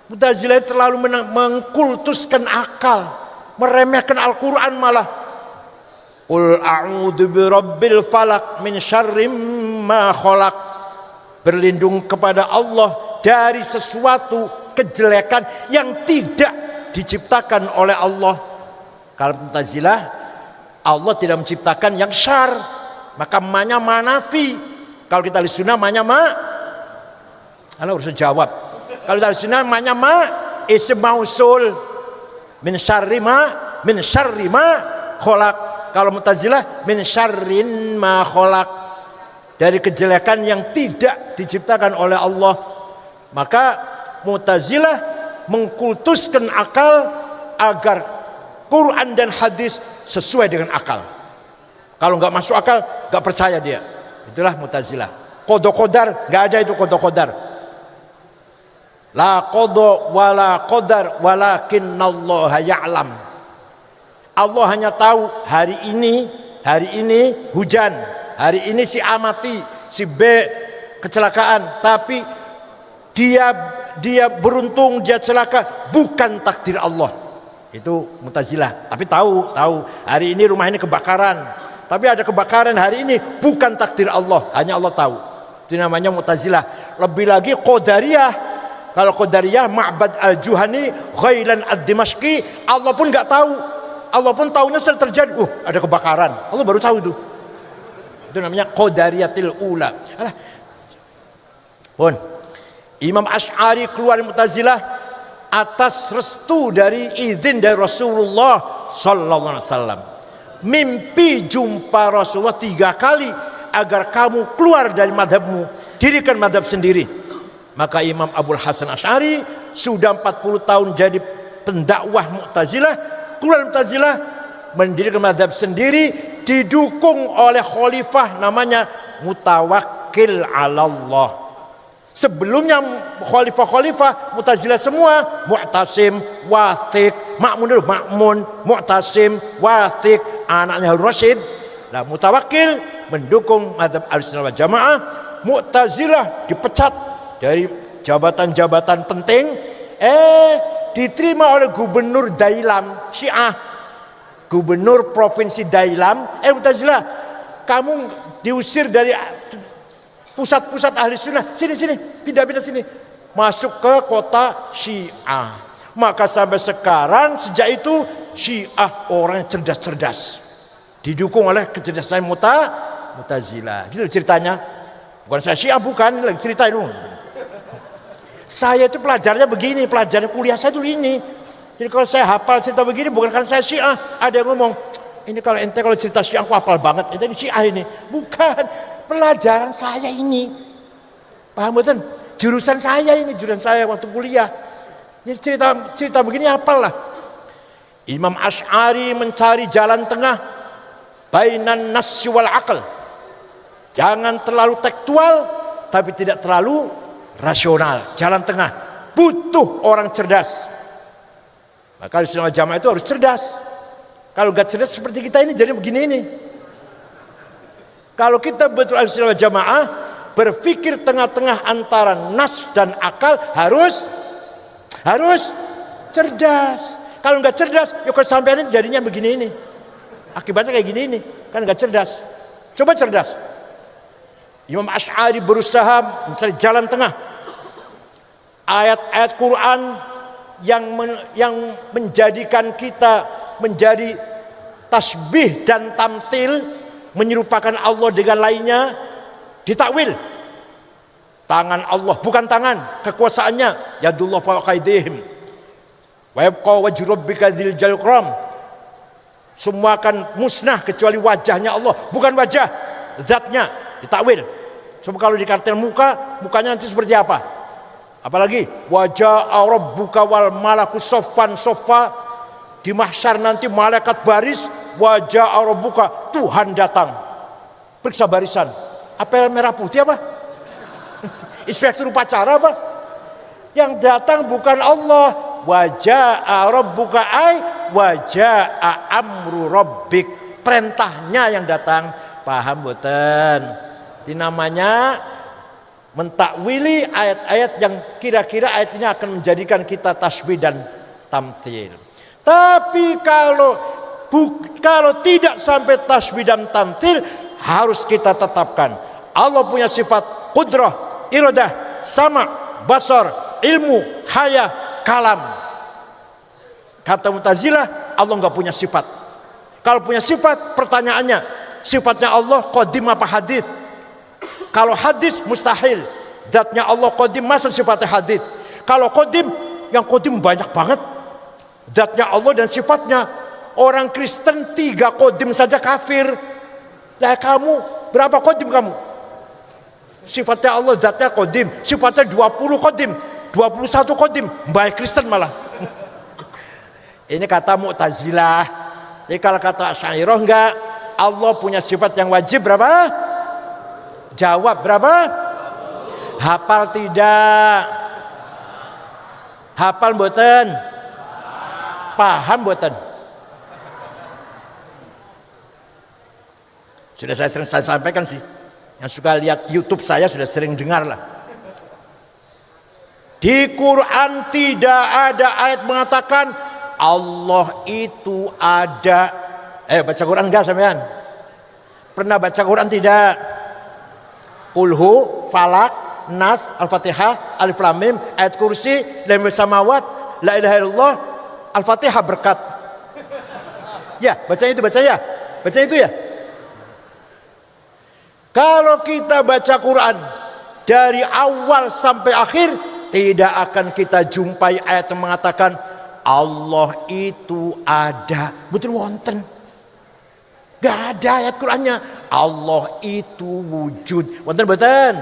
Mu'tazilah terlalu mengkultuskan akal, meremehkan Al-Quran malah. Qul a'udzu birabbil falaq min syarri ma khalaq. Berlindung kepada Allah dari sesuatu kejelekan yang tidak diciptakan oleh Allah. Kalau Mu'tazilah, Allah tidak menciptakan yang syar, maka ma-nya manafi. Kalau kita ahli sunnah ma-nya ma. Allah harus jawab. Kalau kita ahli sunnah ma-nya ma ism mausul min syarri ma khalaq. Kalau Mu'tazilah min syarrin ma khalaq, dari kejelekan yang tidak diciptakan oleh Allah. Maka Mu'tazilah mengkultuskan akal agar Quran dan hadis sesuai dengan akal. Kalau nggak masuk akal, nggak percaya dia. Itulah Mu'tazilah. Qada qadar, nggak ada itu qada qadar. La qada wala qadar walakinnallaha ya'lam. Allah hanya tahu hari ini hujan, hari ini si A mati, si B kecelakaan, tapi dia beruntung, dia celaka, bukan takdir Allah. Itu Mu'tazilah. Tapi tahu hari ini rumah ini kebakaran, tapi ada kebakaran hari ini, bukan takdir Allah, hanya Allah tahu. Itu namanya Mu'tazilah. Lebih lagi Qadariyah. Kalau Qadariyah, Ma'bad al-Juhani, Ghailan ad-Dimashqi, Allah pun nggak tahu. Allah pun tahunya sudah terjadi. Ada kebakaran, Allah baru tahu itu. Itu namanya Qadariyatil ula. Pun Imam Asy'ari keluar dari Mu'tazilah atas restu dari izin dari Rasulullah sallallahu alaihi wasallam. Mimpi jumpa Rasulullah 3 kali agar kamu keluar dari madhabmu, dirikan madhab sendiri. Maka Imam Abul Hasan Asy'ari sudah 40 tahun jadi pendakwah Mu'tazilah, keluar Mu'tazilah, mendirikan madhab sendiri, didukung oleh khalifah namanya Mutawakkil 'ala Allah. Sebelumnya khalifah Mu'tazilah semua Mu'tasim, Wathiq, Ma'mun, Mu'tasim, Wathiq, anaknya Harun Rasyid. Nah, Mutawakkil mendukung madhab Ahlussunnah wal Jamaah. Mu'tazilah dipecat dari jabatan-jabatan penting, diterima oleh gubernur Dailam, Syiah, gubernur provinsi Dailam. Mu'tazilah, kamu diusir dari pusat-pusat ahli sunnah, sini pindah sini, masuk ke kota Syiah. Maka sampai sekarang, sejak itu Syiah orang yang cerdas-cerdas, didukung oleh kecerdasan Mu'tazilah. Gitu ceritanya. Bukan saya Syiah, bukan, lagi cerita itu. Saya itu pelajarnya begini, pelajaran kuliah saya itu ini. Jadi kalau saya hafal cerita begini, bukan karena saya Syiah. Ada yang ngomong, ini kalau ente kalau cerita Syiah aku hafal banget, ente Syiah ini. Bukan, pelajaran saya ini. Paham betul? Jurusan saya ini, jurusan saya waktu kuliah. Jadi cerita begini hafal lah. Imam Asy'ari mencari jalan tengah bainan nasy wal aql. Jangan terlalu tekstual, tapi tidak terlalu rasional, jalan tengah. Butuh orang cerdas. Maka Ahlussunnah wal Jamaah itu harus cerdas. Kalau nggak cerdas seperti kita ini jadi begini ini. Kalau kita betul Ahlussunnah wal Jamaah berpikir tengah-tengah antara nas dan akal, harus cerdas. Kalau nggak cerdas, ya kesampean ini jadinya begini ini. Akibatnya kayak gini ini, kan nggak cerdas. Coba cerdas. Imam Asy'ari berusaha mencari jalan tengah. Ayat-ayat Quran yang menjadikan kita menjadi tasbih dan tamtsil, menyerupakan Allah dengan lainnya, ditakwil. Tangan Allah bukan tangan, kekuasaannya yadullah fawqa aydihim wa yabqa wajhu rabbika dzil jalali wal ikram. Semua akan musnah kecuali wajahnya Allah, bukan wajah, zatnya, ditakwil. Coba kalau di kartel mukanya nanti seperti apa? Apalagi wajah rabbuka wal malaku soffan soffa, di mahsyar nanti malaikat baris, wajah rabbuka, Tuhan datang. Periksa barisan. Apel merah putih apa? Inspektur upacara apa? Yang datang bukan Allah. Wajah rabbuka ay wajah amru rabbik, perintahnya yang datang. Paham boten? Ini namanya mentakwili ayat-ayat yang kira-kira ayat ini akan menjadikan kita tasbih dan tamtsil. Tapi kalau tidak sampai tasbih dan tamtsil, harus kita tetapkan Allah punya sifat qudrah, iradah, sama, basar, ilmu, haya, kalam. Kata Mu'tazilah, Allah nggak punya sifat. Kalau punya sifat, pertanyaannya, sifatnya Allah qadim apa hadits? Kalau hadis mustahil. Zatnya Allah qadim, masa sifatnya hadits? Kalau qadim, yang qadim banyak banget. Zatnya Allah dan sifatnya. Orang Kristen 3 qadim saja kafir. Lah kamu berapa qadim kamu? Sifatnya Allah, zatnya qadim, sifatnya 20 qadim, 21 qadim, baik Kristen malah. Ini kata Mu'tazilah. Jadi kalau kata Asy'ariyah enggak, Allah punya sifat yang wajib berapa? Jawab berapa? Hafal tidak? Hafal mboten? Paham mboten? Sudah saya sering sampaikan sih. Yang suka lihat YouTube saya sudah sering dengar lah. Di Quran tidak ada ayat mengatakan Allah itu ada. Baca Quran enggak sampean? Pernah baca Quran tidak? Qulhu, Falak, Nas, Al-Fatihah, Alif Lam Mim, ayat kursi, lam samawat, la ilaha illallah, Al-Fatihah berkat. Ya, baca itu, baca ya. Baca itu ya. Kalau kita baca Quran dari awal sampai akhir, tidak akan kita jumpai ayat yang mengatakan Allah itu ada. Betul wonten. Gak ada ayat Qurannya Allah itu wujud. Wonten betul.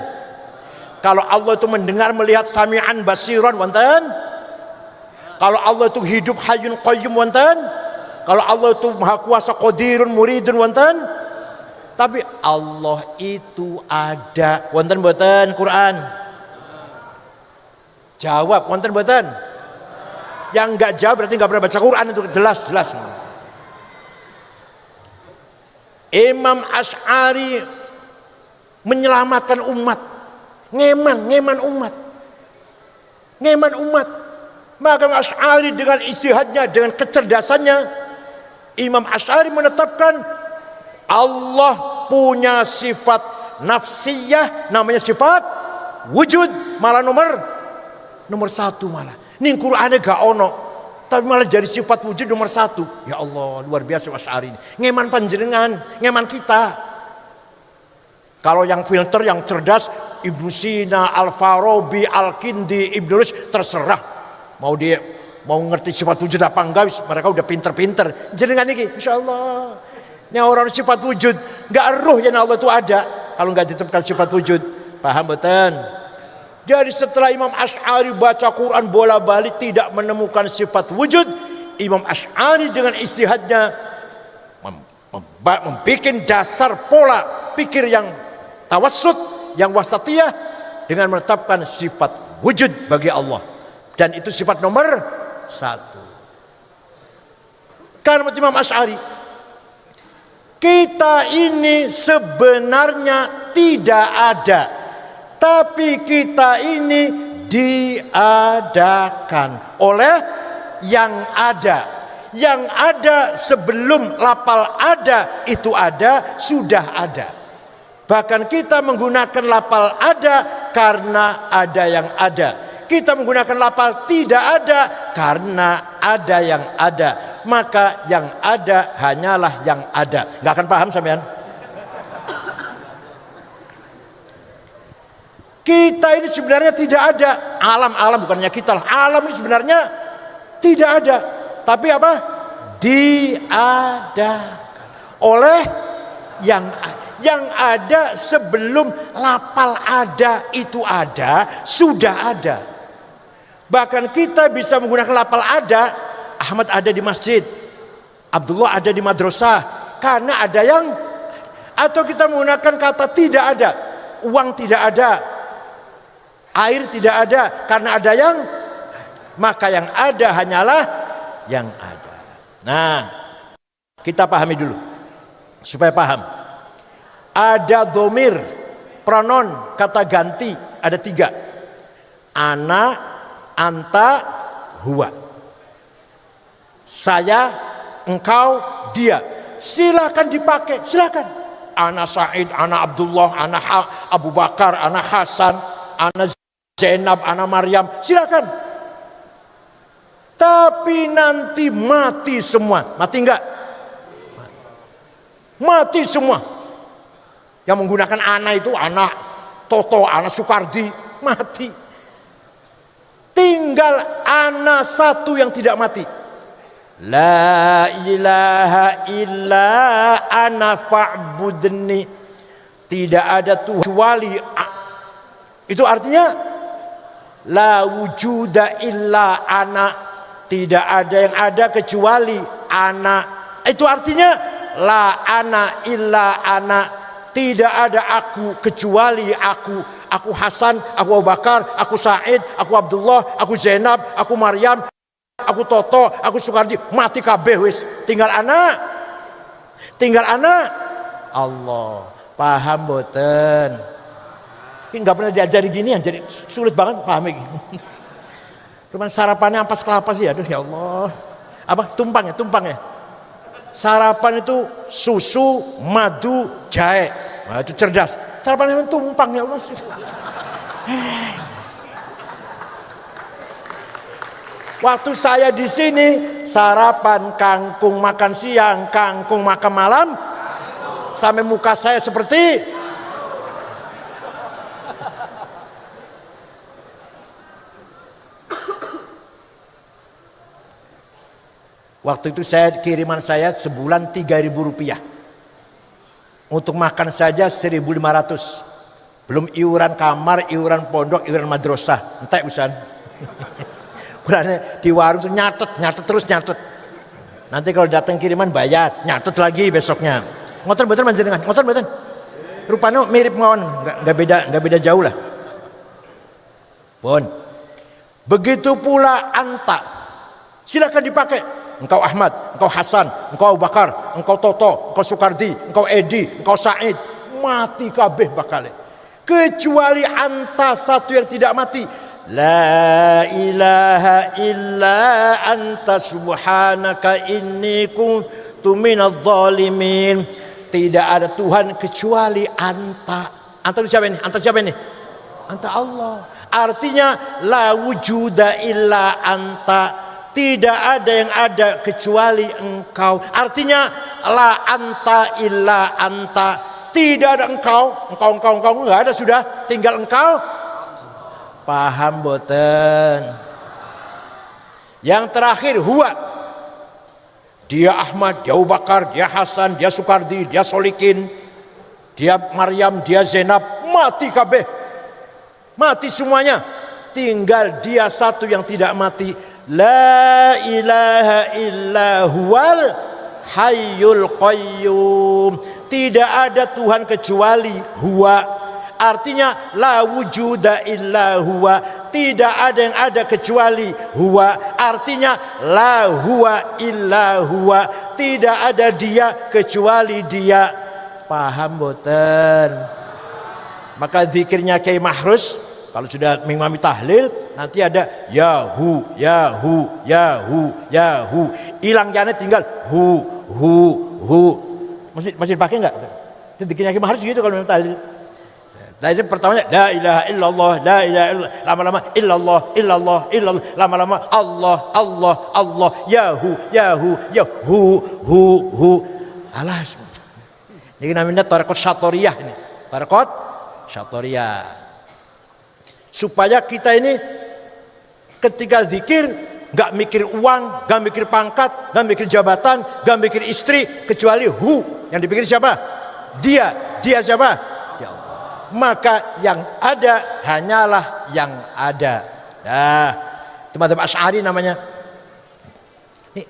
Kalau Allah itu mendengar, melihat, sami'an, basiran, wonten. Kalau Allah itu hidup, hayyun qayyum, wonten. Kalau Allah itu maha kuasa, qadirun, muridun, wonten. Tapi Allah itu ada. Wonten mboten Quran? Jawab, wonten mboten? Yang enggak jawab berarti enggak pernah baca Quran, itu jelas-jelas. Imam Asy'ari menyelamatkan umat. Ngeman umat. Maka Asy'ari dengan ijtihadnya, dengan kecerdasannya, Imam Asy'ari menetapkan Allah punya sifat nafsiyah, namanya sifat wujud, malah nomor 1 malah. Ning Qur'ane gak ono, tapi malah jadi sifat wujud nomor 1. Ya Allah, luar biasa Asy'ari ini. Ngeman panjenengan, ngeman kita. Kalau yang filter, yang cerdas, Ibnu Sina, Al-Farabi, Al-Kindi, Ibnu Rushd, terserah. Mau ngerti sifat wujud apa enggak, mereka udah pinter-pinter. Jenengan ini, insyaallah. Ini orang sifat wujud, enggak ruh yang Allah itu ada. Kalau enggak ditetapkan sifat wujud, paham betul? Jadi setelah Imam Asy'ari baca Quran bola-balik tidak menemukan sifat wujud, Imam Asy'ari dengan ijtihadnya membuat dasar pola pikir yang tawassut, yang wasatiyah, dengan menetapkan sifat wujud bagi Allah. Dan itu sifat nomor 1. Karena Imam Asy'ari, kita ini sebenarnya tidak ada, tapi kita ini diadakan oleh yang ada. Yang ada sebelum lafal ada itu ada, sudah ada. Bahkan kita menggunakan lafal ada karena ada yang ada. Kita menggunakan lafal tidak ada karena ada yang ada. Maka yang ada hanyalah yang ada. Gak akan paham sampean? Kita ini sebenarnya tidak ada. Alam bukannya kita lah. Alam ini sebenarnya tidak ada. Tapi apa? Diadakan oleh yang ada sebelum lafal ada itu ada, sudah ada. Bahkan kita bisa menggunakan lafal ada. Ahmad ada di masjid, Abdullah ada di madrasah, karena ada yang. Atau kita menggunakan kata tidak ada, uang tidak ada, air tidak ada, karena ada yang. Maka yang ada hanyalah yang ada. Nah, kita pahami dulu supaya paham. Ada dhamir, pronoun, kata ganti ada 3. Ana, anta, huwa. Saya, engkau, dia. Silakan dipakai, silakan. Ana Said, ana Abdullah, ana Abu Bakar, ana Hasan, ana Zainab, ana Maryam, silakan. Tapi nanti mati semua. Mati enggak? Mati semua. Yang menggunakan ana itu anak Toto, anak Sukardi, mati. Tinggal ana satu yang tidak mati. La ilaha illa ana fa'budni. Tidak ada Tuhan kecuali. Itu artinya la wujuda illa ana. Tidak ada yang ada kecuali ana. Itu artinya la ana illa ana. Tidak ada aku kecuali aku. Aku Hasan, aku Abu Bakar, aku Said, aku Abdullah, aku Zainab, aku Maryam, aku Toto, aku Sukardi. Mati kabeh wis. Tinggal ana. Tinggal ana. Allah. Paham boten? Ini nggak pernah diajari gini, jadi sulit banget paham ini. Cuman sarapannya ampas kelapa sih, aduh ya Allah. Apa? Tumpang ya. Sarapan itu susu, madu, jahe. Nah, itu cerdas. Sarapannya tumpang ya Allah. Waktu saya di sini sarapan kangkung, makan siang kangkung, makan malam, sampai muka saya seperti waktu itu kiriman saya sebulan 3.000 rupiah. Untuk makan saja 1.500. Belum iuran kamar, iuran pondok, iuran madrasah. Entek pisan. Berarti di warung tuh nyatet terus. Nanti kalau datang kiriman bayar, nyatet lagi besoknya. Ngoten mboten panjenengan? Ngoten mboten? Rupanya mirip mawon, enggak beda jauh lah. Pun. Begitu pula anta. Silakan dipakai. Engkau Ahmad, engkau Hasan, engkau Abu Bakar, engkau Toto, engkau Sukardi, engkau Edi, engkau Said, mati kabeh bakale. Kecuali anta satu yang tidak mati. La ilaha illa anta subhanaka inni kuntu minadh dhalimin. Tidak ada Tuhan kecuali anta. Anta siapa ini? Anta siapa ini? Anta Allah. Artinya la wujuda illa anta. Tidak ada yang ada kecuali engkau. Artinya la anta illa anta. Tidak ada engkau enggak ada, sudah tinggal engkau. Paham boten? Yang terakhir huwa. Dia Ahmad, dia Abu Bakar, dia Hasan, dia Sukardi, dia Solikin, dia Maryam, dia Zainab, mati kabeh. Mati semuanya. Tinggal dia satu yang tidak mati. La ilaha illa huwal hayyul qayyum. Tidak ada Tuhan kecuali huwa. artinya la wujuda illa huwa, tidak ada yang ada kecuali huwa, artinya la huwa illa huwa, tidak ada dia kecuali dia. Paham boten? Maka zikirnya Kiai Mahrus kalau sudah mengimami tahlil nanti ada yahu yahu yahu yahu, hilang jane tinggal hu. Masih pakai enggak? Zikirnya Kiai Mahrus gitu kalau memang tahlil. Nah itu pertamanya la ilaha illallah, la ilaha illallah, lama-lama illallah, illallah, illallah, lama-lama Allah, Allah, Allah, yahu, yahu, yahu, hu. Alas. Ini namanya tarekat syatoriyah ini. Tarekat syatoriyah. Supaya kita ini ketika zikir enggak mikir uang, enggak mikir pangkat, enggak mikir jabatan, enggak mikir istri, kecuali hu. Yang dipikir siapa? Dia siapa? Maka yang ada hanyalah yang ada. Nah, teman-teman Asy'ari namanya. Nih,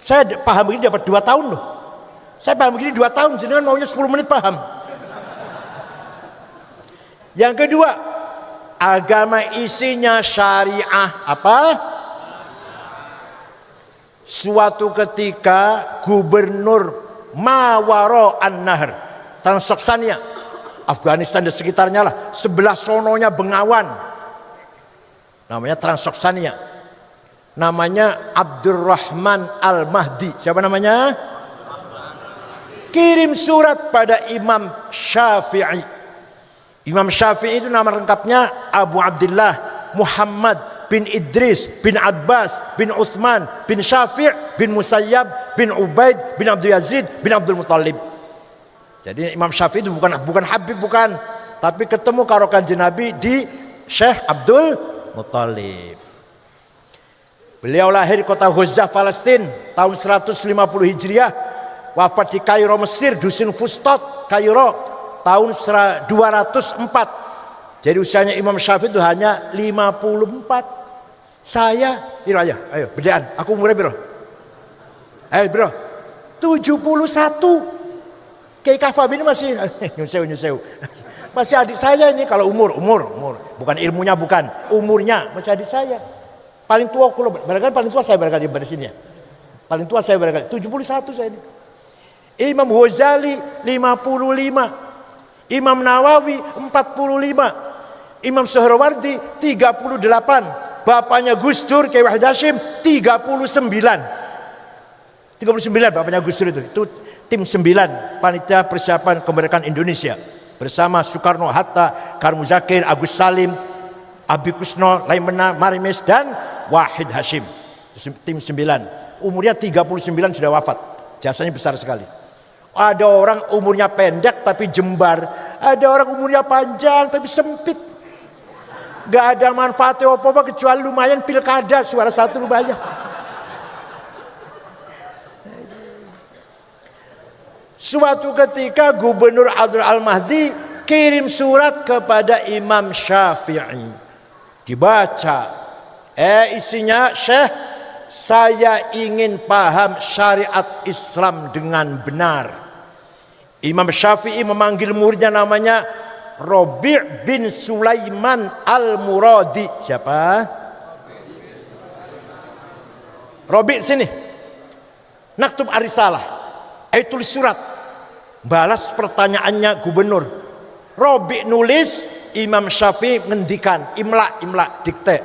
saya paham begini dapat 2 tahun loh. Saya paham begini 2 tahun, jenengan maunya 10 menit paham. Yang kedua, agama isinya syariah apa? Suatu ketika gubernur Mawaro an-Nahr, Transoksania, Afghanistan dan sekitarnya lah, sebelah sononya Bengawan, namanya Transoksania, namanya Abdurrahman Al-Mahdi. Siapa namanya? Kirim surat pada Imam Syafi'i. Imam Syafi'i itu nama lengkapnya Abu Abdullah Muhammad bin Idris bin Abbas bin Uthman bin Syafi' bin Musayyab bin Ubaid bin Abdul Yazid bin Abdul Muttalib. Jadi Imam Syafi'i itu bukan Habib, bukan, tapi ketemu karo Kanjeng Nabi di Syekh Abdul Muttalib. Beliau lahir di kota Ghazah, Palestina tahun 150 Hijriah, wafat di Kairo, Mesir, dusun Fustot, Kairo tahun 204. Jadi usianya Imam Syafi'i itu hanya 54. Saya, ayo bedaan, aku umurnya bro. Ayo bro, 71. Kiai Kafab ini masih nyusew. Masih adik saya ini kalau umur. Bukan ilmunya, bukan. Umurnya masih adik saya. Paling tua kalau barangkali paling tua saya barangkali di sini ya. Paling tua saya barangkali 71 saya ini. Imam Ghazali 55. Imam Nawawi 45. Imam Suhrawardi 38. Bapaknya Gus Dur Kiai Wahid Hasyim 39. 39 bapaknya Gus Dur itu tim 9 panitia persiapan kemerdekaan Indonesia bersama Soekarno, Hatta, Karmu Zakir, Agus Salim, Abi Kusno, Laimena, Marimis dan Wahid Hasyim. Tim 9. Umurnya 39 sudah wafat. Jasanya besar sekali. Ada orang umurnya pendek tapi jembar, ada orang umurnya panjang tapi sempit. Gak ada manfaatnya apa-apa kecuali lumayan pilkada, suara satu lumayan. Suatu ketika Gubernur Abdul Al-Mahdi kirim surat kepada Imam Syafi'i. Dibaca. Isinya, Syekh, saya ingin paham syariat Islam dengan benar. Imam Syafi'i memanggil muridnya namanya Rabi' bin Sulaiman Al-Muradi. Siapa? Rabi' sini. Naktub Arisalah. Tulis surat, balas pertanyaannya gubernur. Rabi' nulis, Imam Syafi'i ngendikan, imla dikte.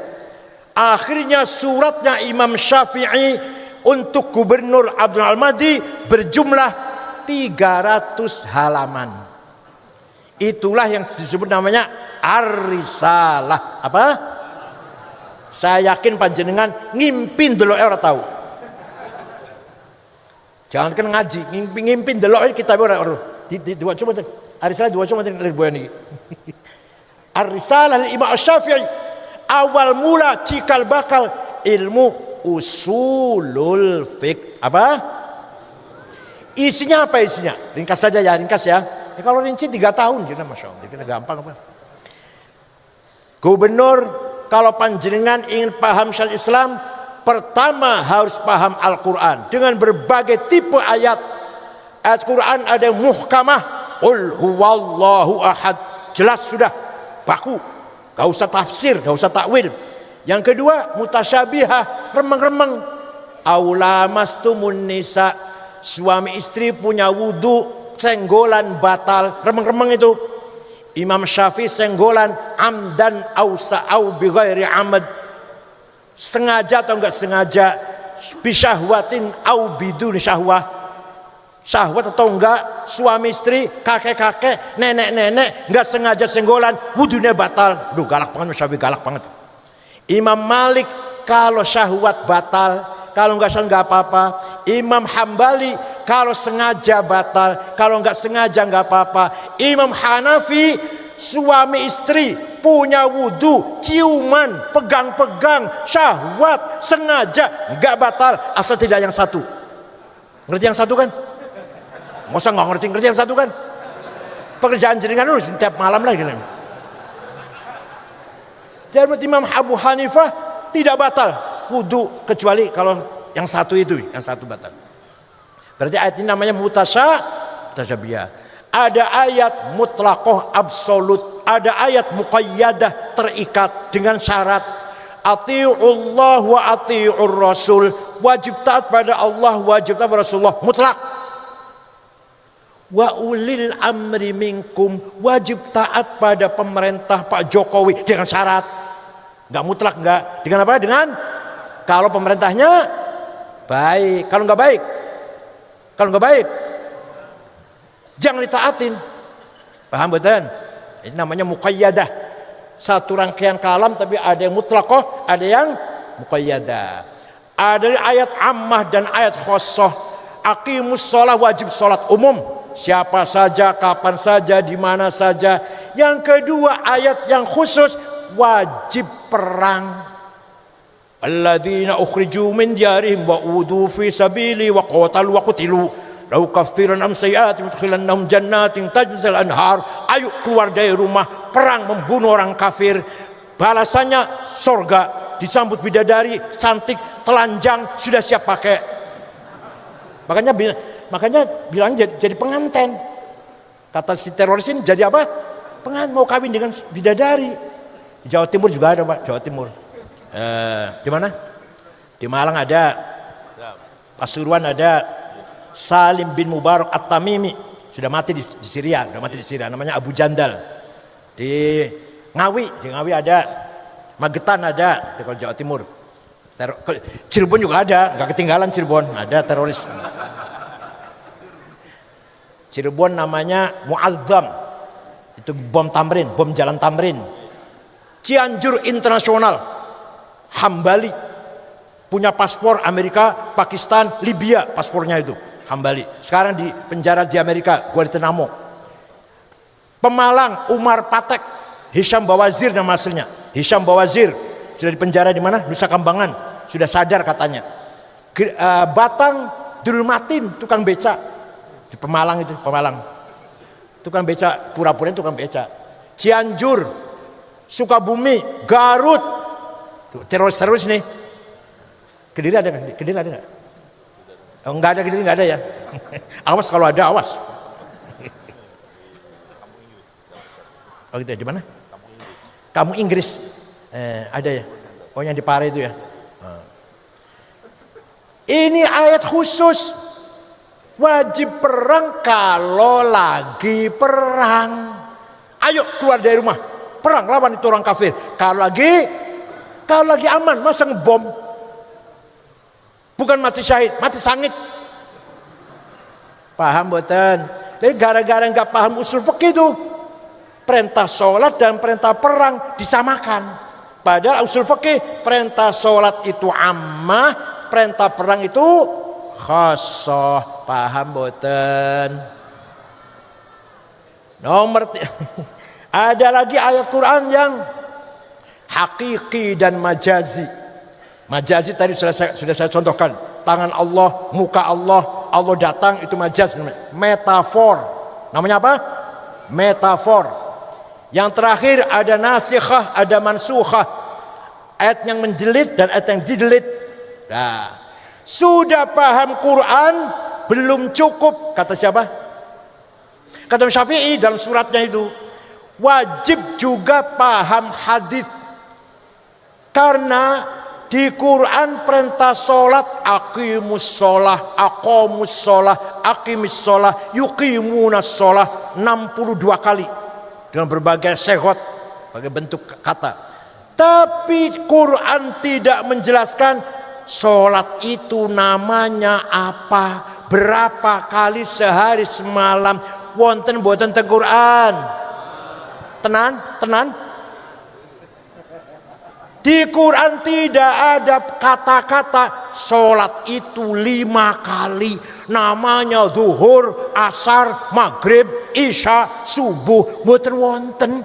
Akhirnya suratnya Imam Syafi'i untuk Gubernur Abdul Al-Mahdi berjumlah 300 halaman. Itulah yang disebut namanya Ar-Risalah. Apa? Saya yakin panjenengan ngimpin delok ora tahu. Jangan kena ngaji, ngimpin delok kita ora. Dua coba Ar-Risalah dua coba niki. Ar-Risalah Imam Syafi'i awal mula cikal bakal ilmu usulul fiqh. Apa? Isinya apa isinya? Ringkas saja ya, ringkas ya. Kalau rinci 3 tahun gitu, masya Allah, kita gampang apa? Gubernur, kalau panjenengan ingin paham syariat Islam, pertama harus paham Al-Quran dengan berbagai tipe ayat. Ayat Quran ada yang muhkamah, qul huwallahu ahad, jelas sudah, baku, gak usah tafsir, gak usah takwil. Yang kedua mutasyabihah, remeng-remeng. Aulamastumun nisa, suami istri punya wudu, senggolan batal, remeng-remeng itu. Imam Syafi'i senggolan amdan au sa'au bi ghairi amad, sengaja atau enggak sengaja, bisyahwatin au bidun syahwah, syahwat atau enggak, suami istri, kakek-kakek, nenek-nenek enggak sengaja senggolan, wudunya batal. Duh, galak banget Syafi'i, galak banget. Imam Malik kalau syahwat batal, kalau enggak enggak apa-apa. Imam Hambali kalau sengaja batal, kalau enggak sengaja enggak apa-apa. Imam Hanafi suami istri punya wudu, ciuman, pegang-pegang, syahwat, sengaja, enggak batal asal tidak yang satu. Ngerti yang satu kan? Masa nggak ngerti yang satu kan? Pekerjaan jenengan dulu setiap malam lagi. Jadi Imam Abu Hanifah tidak batal wudu kecuali kalau yang satu itu, yang satu batal. Berarti ayat ini namanya mutasyabihah. Ada ayat mutlaqah absolut, ada ayat muqayyadah terikat dengan syarat. Ati'ullah wa ati'ur rasul, wajib taat pada Allah, wajib taat pada Rasulullah, mutlak. Wa ulil amri minkum, wajib taat pada pemerintah Pak Jokowi dengan syarat. Enggak mutlak, enggak. Dengan apa? Dengan kalau pemerintahnya baik, kalau enggak baik, jangan ditaatin. Paham betul? Ini namanya muqayyadah. Satu rangkaian kalam tapi ada yang mutlaqah, ada yang muqayyadah. Ada ayat ammah dan ayat khassah. Aqimus shalah, wajib salat umum, siapa saja, kapan saja, di mana saja. Yang kedua ayat yang khusus, wajib perang. Alladzina ukhriju min diyarihim wa udu fi sabili wa qatalu wa qutilu lau kaffiran am sayyi'atin mudkhilannahum jannatin tajri al-anhar. Ayo keluar dari rumah, perang membunuh orang kafir, balasannya surga, disambut bidadari cantik, telanjang, sudah siap pakai. Makanya bilang jadi pengantin. Kata si teroris ini jadi apa? Pengantin, mau kawin dengan bidadari. Di Jawa Timur juga ada, Pak. Jawa Timur. Di mana? Di Malang ada. Pasuruan ada. Salim bin Mubarak At-Tamimi sudah mati di Syria, namanya Abu Jandal. Di Ngawi ada. Magetan ada di Jawa Timur. Cirebon juga ada, nggak ketinggalan Cirebon, ada teroris. Cirebon namanya Muazzam. Itu bom Tamrin, bom jalan Tamrin. Cianjur Internasional, Hambali punya paspor Amerika, Pakistan, Libya, paspornya itu Hambali. Sekarang di penjara di Amerika, Guantanamo. Pemalang, Umar Patek, Hisham Bawazir nama aslinya. Hisham Bawazir sudah di penjara di mana? Nusa Kambangan, sudah sadar katanya. Batang, Dul Matin, tukang beca di Pemalang itu, Pemalang. Tukang beca, pura-pura tukang beca. Cianjur, Sukabumi, Garut, teroris nih. Kediri ada nggak? Kediri ada nggak? Oh, nggak ada, Kediri nggak ada ya. Awas kalau ada, awas. Oh gitu ya, di mana? Kamu Inggris, ada ya. Oh yang di Pare itu ya. Ini ayat khusus, wajib perang kalau lagi perang. Ayo keluar dari rumah. Perang lawan itu orang kafir. Kalau lagi aman, masa ngebom? Bukan mati syahid, mati sangit. Paham boten? Jadi gara-gara nggak paham usul fikih itu, perintah sholat dan perintah perang disamakan. Padahal usul fikih perintah sholat itu ammah, perintah perang itu khassah. Paham boten? Nomor ada lagi ayat Quran yang hakiki dan majazi. Majazi tadi sudah saya contohkan. Tangan Allah, muka Allah, Allah datang, itu majaz. Metafor. Namanya apa? Metafor. Yang terakhir ada nasikhah, ada mansukhah. Ayat yang menjelit dan ayat yang didelit. Nah, sudah paham Quran belum cukup. Kata siapa? Kata Syafi'i dalam suratnya itu. wajib juga paham hadis. Karena di Quran perintah sholat, aqimus sholah, aqamus sholah, aqimis sholah, yuqimunas sholah 62 kali dengan berbagai segot, berbagai bentuk kata. Tapi Quran tidak menjelaskan sholat itu namanya apa, berapa kali sehari semalam. Wonten boten teng Quran. Tenan. Di Quran tidak ada kata-kata sholat itu 5 kali. Namanya zuhur, asar, maghrib, isya, subuh. Boten wonten.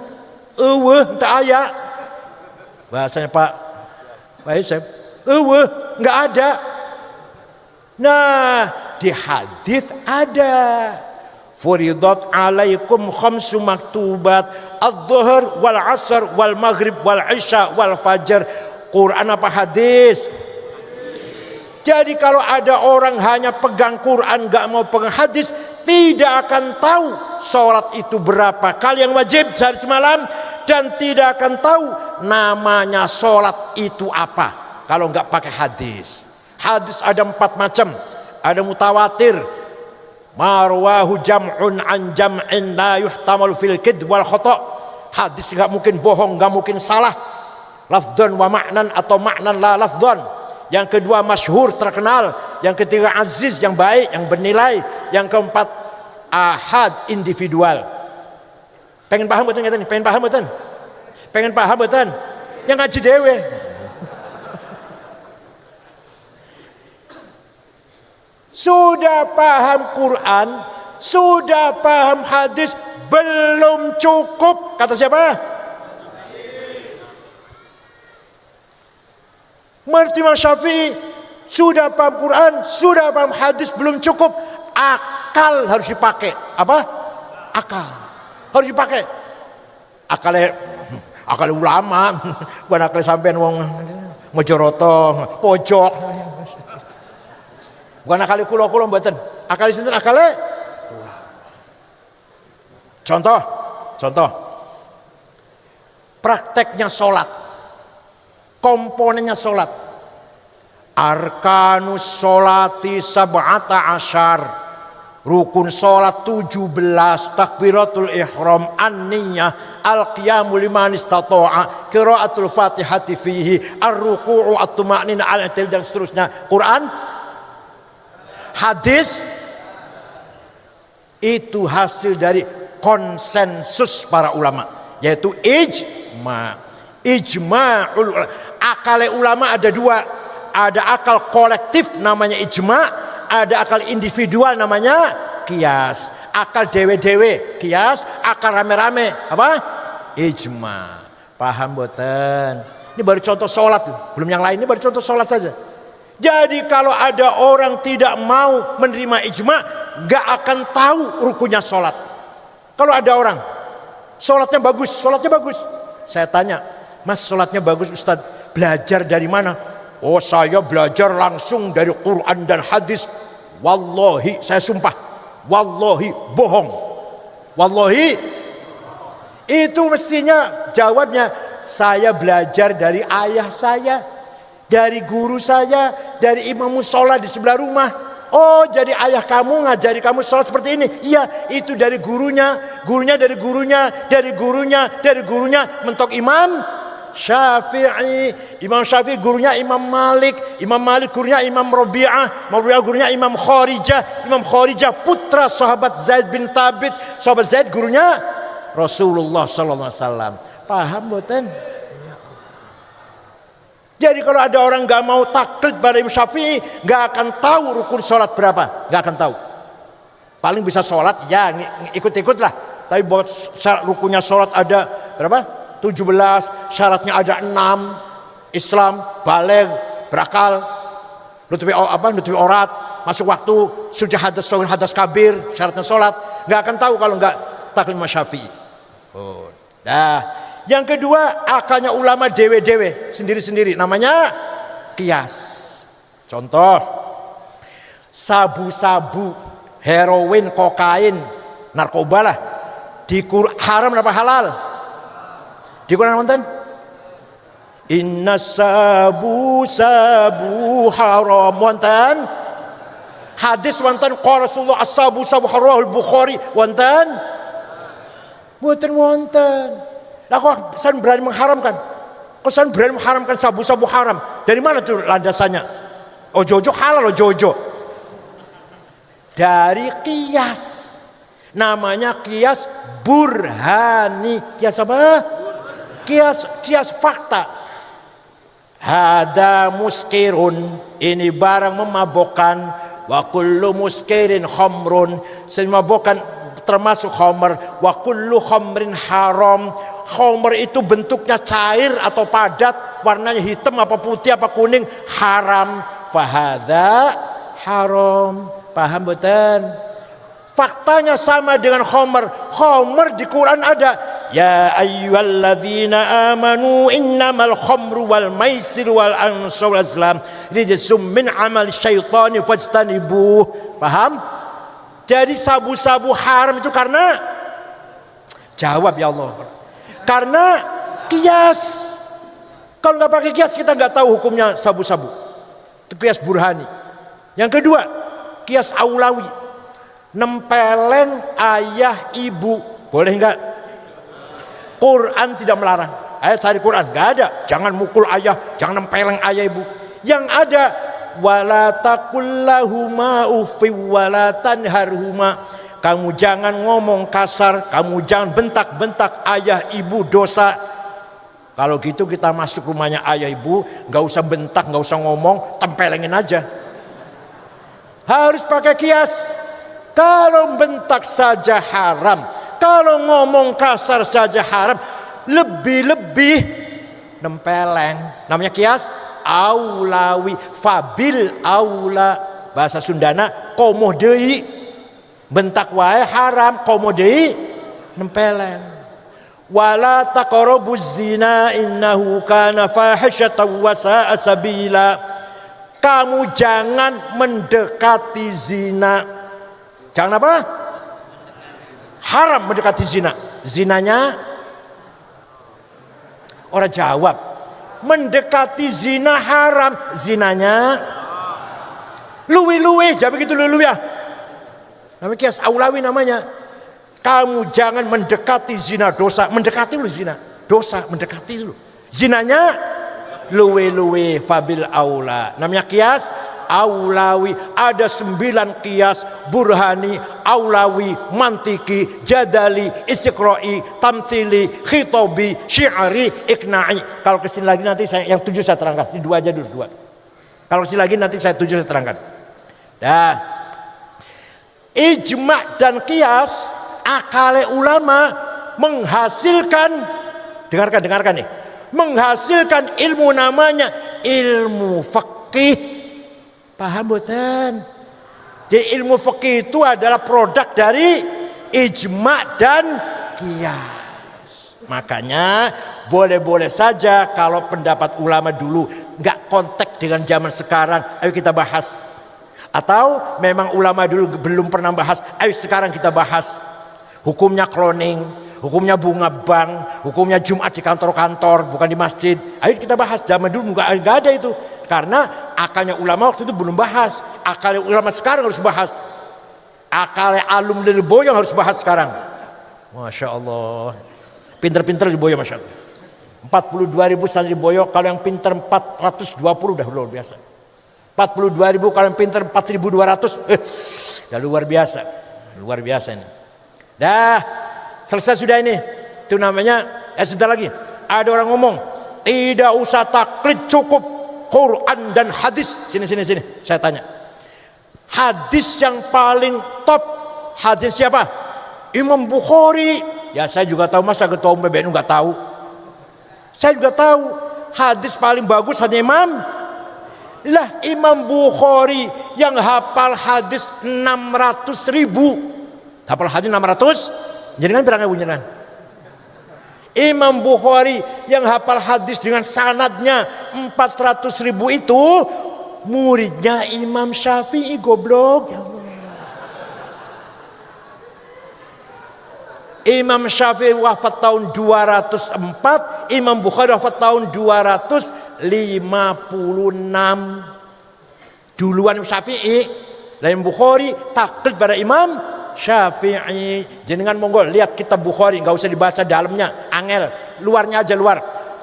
Teu aya. Bahasanya Pak Yusuf. Nggak ada. Nah, di hadis ada. Furidat alaikum khamsu maktubat adh-dhuhr wal asr wal maghrib wal isya wal fajr. Quran apa hadis? Jadi kalau ada orang hanya pegang Quran gak mau pegang hadis, tidak akan tahu sholat itu berapa kali yang wajib sehari semalam, dan tidak akan tahu namanya sholat itu apa kalau gak pakai hadis. Hadis ada 4 macam. Ada mutawatir, marwahu jam'un an jam'in la yuhtamalu fil kid wal khata'. Hadis gak mungkin bohong, gak mungkin salah. Lafdhan wa ma'nan atau ma'nan la lafdhan. Yang kedua masyhur, terkenal. Yang ketiga aziz, yang baik, yang bernilai. Yang keempat ahad, individual. Pengen paham betul nggak? Pengen paham betul? Yang ngaji dewe. Sudah paham Quran, sudah paham hadis, belum cukup. Kata siapa? Menurut Imam Syafi'i, sudah paham Quran, sudah paham hadis, belum cukup. Akal harus dipakai. Apa? Akal harus dipakai. Akal ulama, bukan akal sampean wong Mojoroto, pojok. Bukan akal kulo mboten. Akal sinten akale? Contoh. Prakteknya salat. Komponennya salat. Arkanus sholati sab'ata asyar. Rukun salat 17, takbiratul ihram, an-niyah, al-qiyamu liman istata'a, qiraatul fatihati fihi, ar-ruku'u at-tuma'nina al-i'tidal dan seterusnya. Quran, hadis itu hasil dari konsensus para ulama, yaitu ijma'ul ulama. Akal ulama ada 2, ada akal kolektif namanya ijma', ada akal individual namanya qiyas. Akal dewe-dewe qiyas, akal rame-rame apa? Ijma'. Paham boten? Ini baru contoh sholat, belum yang lain, ini baru contoh sholat saja. Jadi kalau ada orang tidak mau menerima ijma', gak akan tahu rukunnya sholat. Kalau ada orang sholatnya bagus, saya tanya, Mas sholatnya bagus Ustaz, belajar dari mana? Oh saya belajar langsung dari Quran dan hadis. Wallahi, saya sumpah, wallahi bohong. Wallahi, itu mestinya jawabnya, saya belajar dari ayah saya, dari guru saya, dari imam musola di sebelah rumah. Oh jadi ayah kamu ngajari kamu sholat seperti ini? Iya, itu dari gurunya, dari gurunya, mentok Imam Syafi'i. Imam Syafi'i gurunya Imam Malik gurunya Imam Rabi'ah gurunya Imam Kharijah putra sahabat Zaid bin Thabit. Sahabat Zaid gurunya Rasulullah sallallahu alaihi wasallam. Paham boten? Jadi kalau ada orang gak mau taklid pada Imam Syafi'i, gak akan tahu rukun sholat berapa, gak akan tahu. Paling bisa sholat, ya ikut-ikut lah. Tapi buat syarat rukunnya sholat ada berapa? 17, syaratnya ada 6. Islam, baligh, berakal, nutupi aurat, masuk waktu, suci hadas kabir, syaratnya sholat. Gak akan tahu kalau gak taklid Imam Syafi'i. Oh, dah. Yang kedua, akalnya ulama dewe-dewe, sendiri-sendiri, namanya qiyas. Contoh, sabu-sabu, heroin, kokain, narkoba lah, haram apa halal? Di Quran wonten inna sabu sabu haram wonten. Hadis wonten qala Rasulullah as-sabu sabu haram Bukhari wonten. Mboten wonten. Lah kok san berani mengharamkan? Kok san berani mengharamkan sabu-sabu haram? Dari mana tuh landasannya? Ojo-ojo halal ojo-ojo. Dari kias. Namanya kias burhani. Kias apa? Kias fakta. Hada muskirun. Ini barang memabokkan. Wa kullu muskirin khamrun. Semabokkan termasuk khamr. Wa kullu khamrin haram. Khamr itu bentuknya cair atau padat, warnanya hitam apa putih apa kuning, haram. Fahadha haram. Paham betul? Faktanya sama dengan khamr. Khamr di Quran ada. Ya ayyuhalladzina amanu innamal khamru wal maisir wal ansab wal azlam rijsum min amali syaitani fajtanibuh. Paham? Jadi sabu-sabu haram itu karena jawab ya Allah. Karena kias. Kalau nggak pakai kias kita nggak tahu hukumnya sabu-sabu. Itu kias burhani. Yang kedua, kias aulawi. Nempeleng ayah ibu. Boleh nggak? Quran tidak melarang. Ayo cari Quran, nggak ada. Jangan mukul ayah, jangan nempeleng ayah ibu. Yang ada wala taqullahuma uffi wala tanharhuma. Kamu jangan ngomong kasar, kamu jangan bentak-bentak ayah ibu, dosa. Kalau gitu kita masuk rumahnya ayah ibu, nggak usah bentak, nggak usah ngomong, tempelengin aja. Harus pakai kias. Kalau bentak saja haram, kalau ngomong kasar saja haram, lebih-lebih nempeleng. Namanya kias aulawi, fabil aula. Bahasa Sundana komoh deui. Bentak wae haram, komodei nempeleng. Wala taqrabuz zina innahu kana fahisyatan wa sa'a sabila. Kamu jangan mendekati zina. Jangan apa? Haram mendekati zina. Zinanya orang jawab. Mendekati zina haram, zinanya luwi-luwi, jangan begitu luwi-luwi ya. Namanya kias aulawi namanya. Kamu jangan mendekati zina, dosa. Mendekati dulu zina, dosa, mendekati dulu. Zinanya luwe-luwe fabil aula. Namanya kias aulawi. Ada 9 kias burhani, aulawi, mantiki, jadali, istiqra'i, tamtili, khitobi, syi'ari, ikna'i. Kalau kesini lagi nanti yang 7 saya terangkan. Ini 2 aja dulu, 2. Kalau kesini lagi nanti saya 7 saya terangkan. Dah. Ijma' dan kias akale ulama menghasilkan, dengarkan nih, menghasilkan ilmu namanya ilmu fikih. Paham bukan? Jadi ilmu fikih itu adalah produk dari ijma' dan kias. Makanya boleh-boleh saja kalau pendapat ulama dulu nggak kontak dengan zaman sekarang, ayo kita bahas. Atau memang ulama dulu belum pernah bahas, ayo sekarang kita bahas. Hukumnya cloning, hukumnya bunga bank, hukumnya Jumat di kantor-kantor, bukan di masjid. Ayo kita bahas. Zaman dulu nggak ada itu. Karena akalnya ulama waktu itu belum bahas. Akalnya ulama sekarang harus bahas. Akalnya alum dari Boyong harus bahas sekarang. Masya Allah. Pinter-pinter di Boyong, Masya Allah. 42.000 santri Boyong, kalau yang pinter 420 udah luar biasa. 42.000 kalau yang pinter 4.200, udah luar biasa ini. Dah selesai sudah ini. Itu namanya sebentar lagi ada orang ngomong tidak usah taklid, cukup Quran dan hadis. Sini saya tanya, hadis yang paling top hadis siapa? Imam Bukhari. Ya saya juga tahu, masa ketua umum PBNU nggak tahu? Saya juga tahu hadis paling bagus hanya Lah Imam Bukhari yang hafal hadis 600.000. Hafal hadis 600, jadi kan berangkat bunyian. Imam Bukhari yang hafal hadis dengan sanadnya 400.000 itu muridnya Imam Syafi'i, goblok. Ya Allah. Imam Syafi'i wafat tahun 204, Imam Bukhari wafat tahun 256. Duluan Syafi'i. Dan Imam Bukhari taklid pada Imam Syafi'i. Jenengan monggo lihat kitab Bukhari, nggak usah dibaca dalamnya, angel, luarnya aja luar.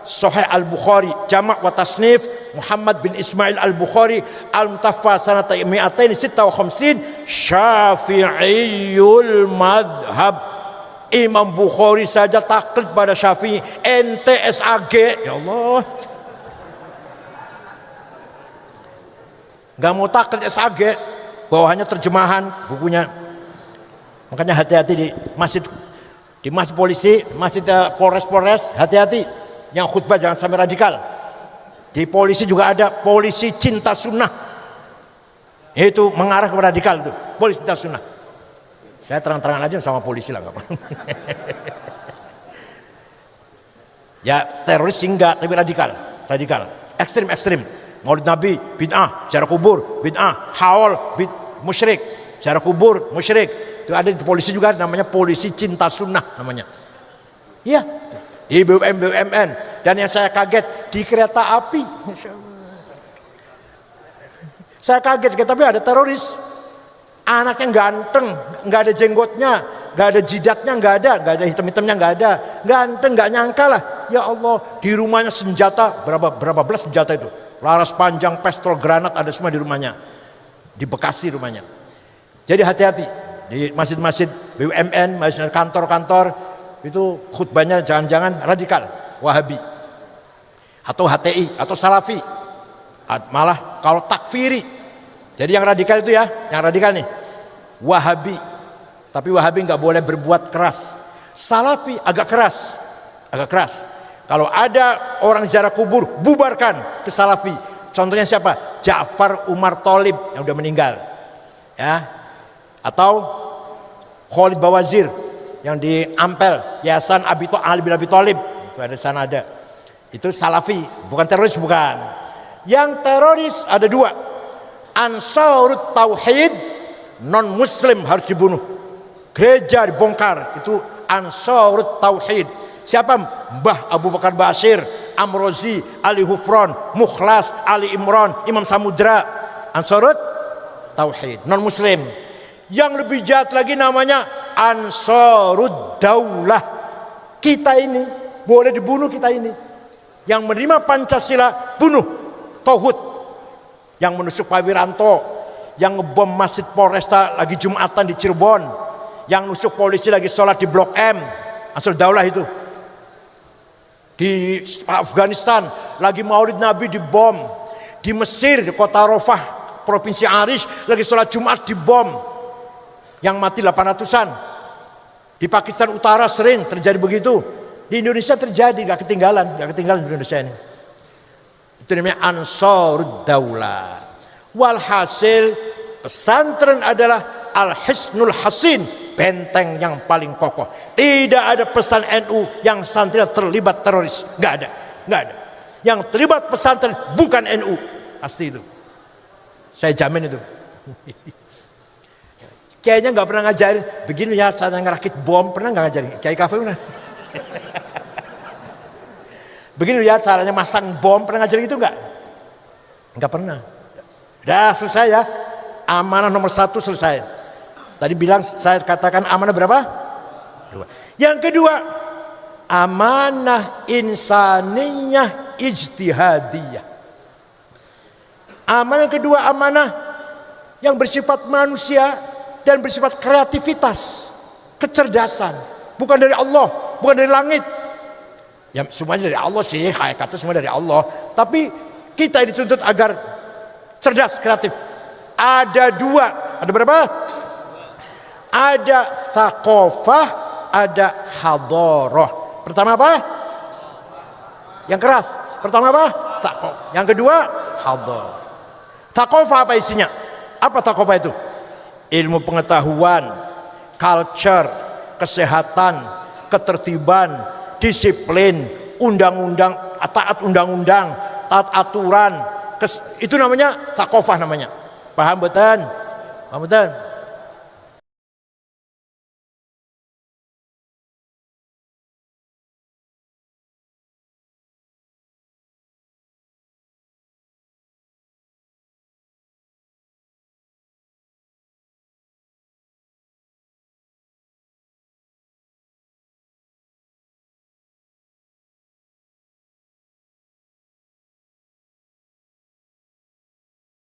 Sahih Al-Bukhari, Jama' wa Tasnif Muhammad bin Ismail Al-Bukhari, Al-Mutaffa sanata 256, Syafi'iyul madhab. Imam Bukhari saja taklid pada Syafi'i. Ente SAG, ya Allah, nggak mau taklid SAG, bawahannya terjemahan bukunya. Makanya hati-hati di masjid polisi, masjid Polres, hati-hati. Yang khutbah jangan sampai radikal. Di polisi juga ada polisi cinta sunnah, itu mengarah ke radikal itu, polisi cinta sunnah. Saya terang-terangan aja sama polisi lah, nggak apa. Ya teroris enggak, tapi radikal, ekstrim. Maulid Nabi bid'ah, ziarah kubur bid'ah, haul musyrik, ziarah kubur musyrik. Itu ada di polisi juga, namanya polisi cinta sunnah namanya. Iya, di BUMN. Dan yang saya kaget di kereta api, Masya Allah. Saya kaget, tapi ada teroris. Anaknya ganteng, nggak ada jenggotnya, nggak ada jidatnya, nggak ada hitam-hitamnya, nggak ada, ganteng, nggak nyangka lah. Ya Allah, di rumahnya senjata, berapa belas senjata itu, laras panjang, pistol, granat, ada semua di rumahnya, di Bekasi rumahnya. Jadi hati-hati di masjid-masjid BUMN, masjid kantor-kantor itu khutbahnya jangan-jangan radikal, Wahabi, atau HTI, atau Salafi, malah kalau takfiri. Jadi yang radikal itu ya, yang radikal nih Wahabi, tapi Wahabi nggak boleh berbuat keras. Salafi agak keras. Kalau ada orang ziarah kubur, bubarkan ke Salafi. Contohnya siapa? Ja'far Umar Tholib yang udah meninggal, ya, atau Khalid Bawazir yang di Ampel, Yayasan Ali bin Abi Tholib, itu ada sana ada. Itu Salafi, bukan teroris, bukan. Yang teroris ada dua. Ansarut Tauhid, non muslim harus dibunuh, gereja dibongkar, itu Ansarut Tauhid. Siapa? Mbah Abu Bakar Basir, Amrozi, Ali Hufron, Mukhlas, Ali Imran, Imam Samudra. Ansarut Tauhid, non muslim. Yang lebih jahat lagi namanya Ansarud Daulah. Kita ini boleh dibunuh, kita ini yang menerima Pancasila bunuh, tauhid. Yang menusuk Pak Wiranto, yang ngebom Masjid Polresta lagi Jumatan di Cirebon, yang nusuk polisi lagi sholat di Blok M, Ansarud Daulah itu. Di Afghanistan lagi Maulid Nabi dibom, di Mesir di kota Rafah, Provinsi Arish lagi sholat Jumat dibom, yang mati 800-an. Di Pakistan Utara sering terjadi begitu. Di Indonesia terjadi, gak ketinggalan di Indonesia ini. Itu namanya Ansarud Daulah. Walhasil pesantren adalah Al-Hisnul Hasin, benteng yang paling kokoh. Tidak ada pesan NU yang santrinya terlibat teroris, nggak ada. Yang terlibat pesantren bukan NU, pasti itu. Saya jamin itu. Kayaknya nggak pernah ngajarin begini ya cara ngerakit bom, pernah nggak ngajarin? Kiai Kafe pernah. Begini ya caranya masang bom, pernah ngajarin gitu nggak? Nggak pernah. Udah selesai ya, amanah nomor 1 selesai. Tadi bilang saya katakan amanah berapa? 2. Yang kedua, amanah insaniyah ijtihadiyah. Amanah kedua, amanah yang bersifat manusia dan bersifat kreativitas, kecerdasan, bukan dari Allah, bukan dari langit. Ya semuanya dari Allah sih, hakikatnya semua dari Allah. Tapi kita dituntut agar cerdas, kreatif. Ada 2, ada berapa? Ada thaqafah, ada hadharah. Pertama apa? Yang keras. Pertama apa? Thaqafah. Yang kedua hadharah. Thaqafah apa isinya? Apa thaqafah itu? Ilmu pengetahuan, culture, kesehatan, ketertiban, disiplin, undang-undang, taat undang-undang, taat aturan, itu namanya thaqafah namanya. Paham betul? Paham betul?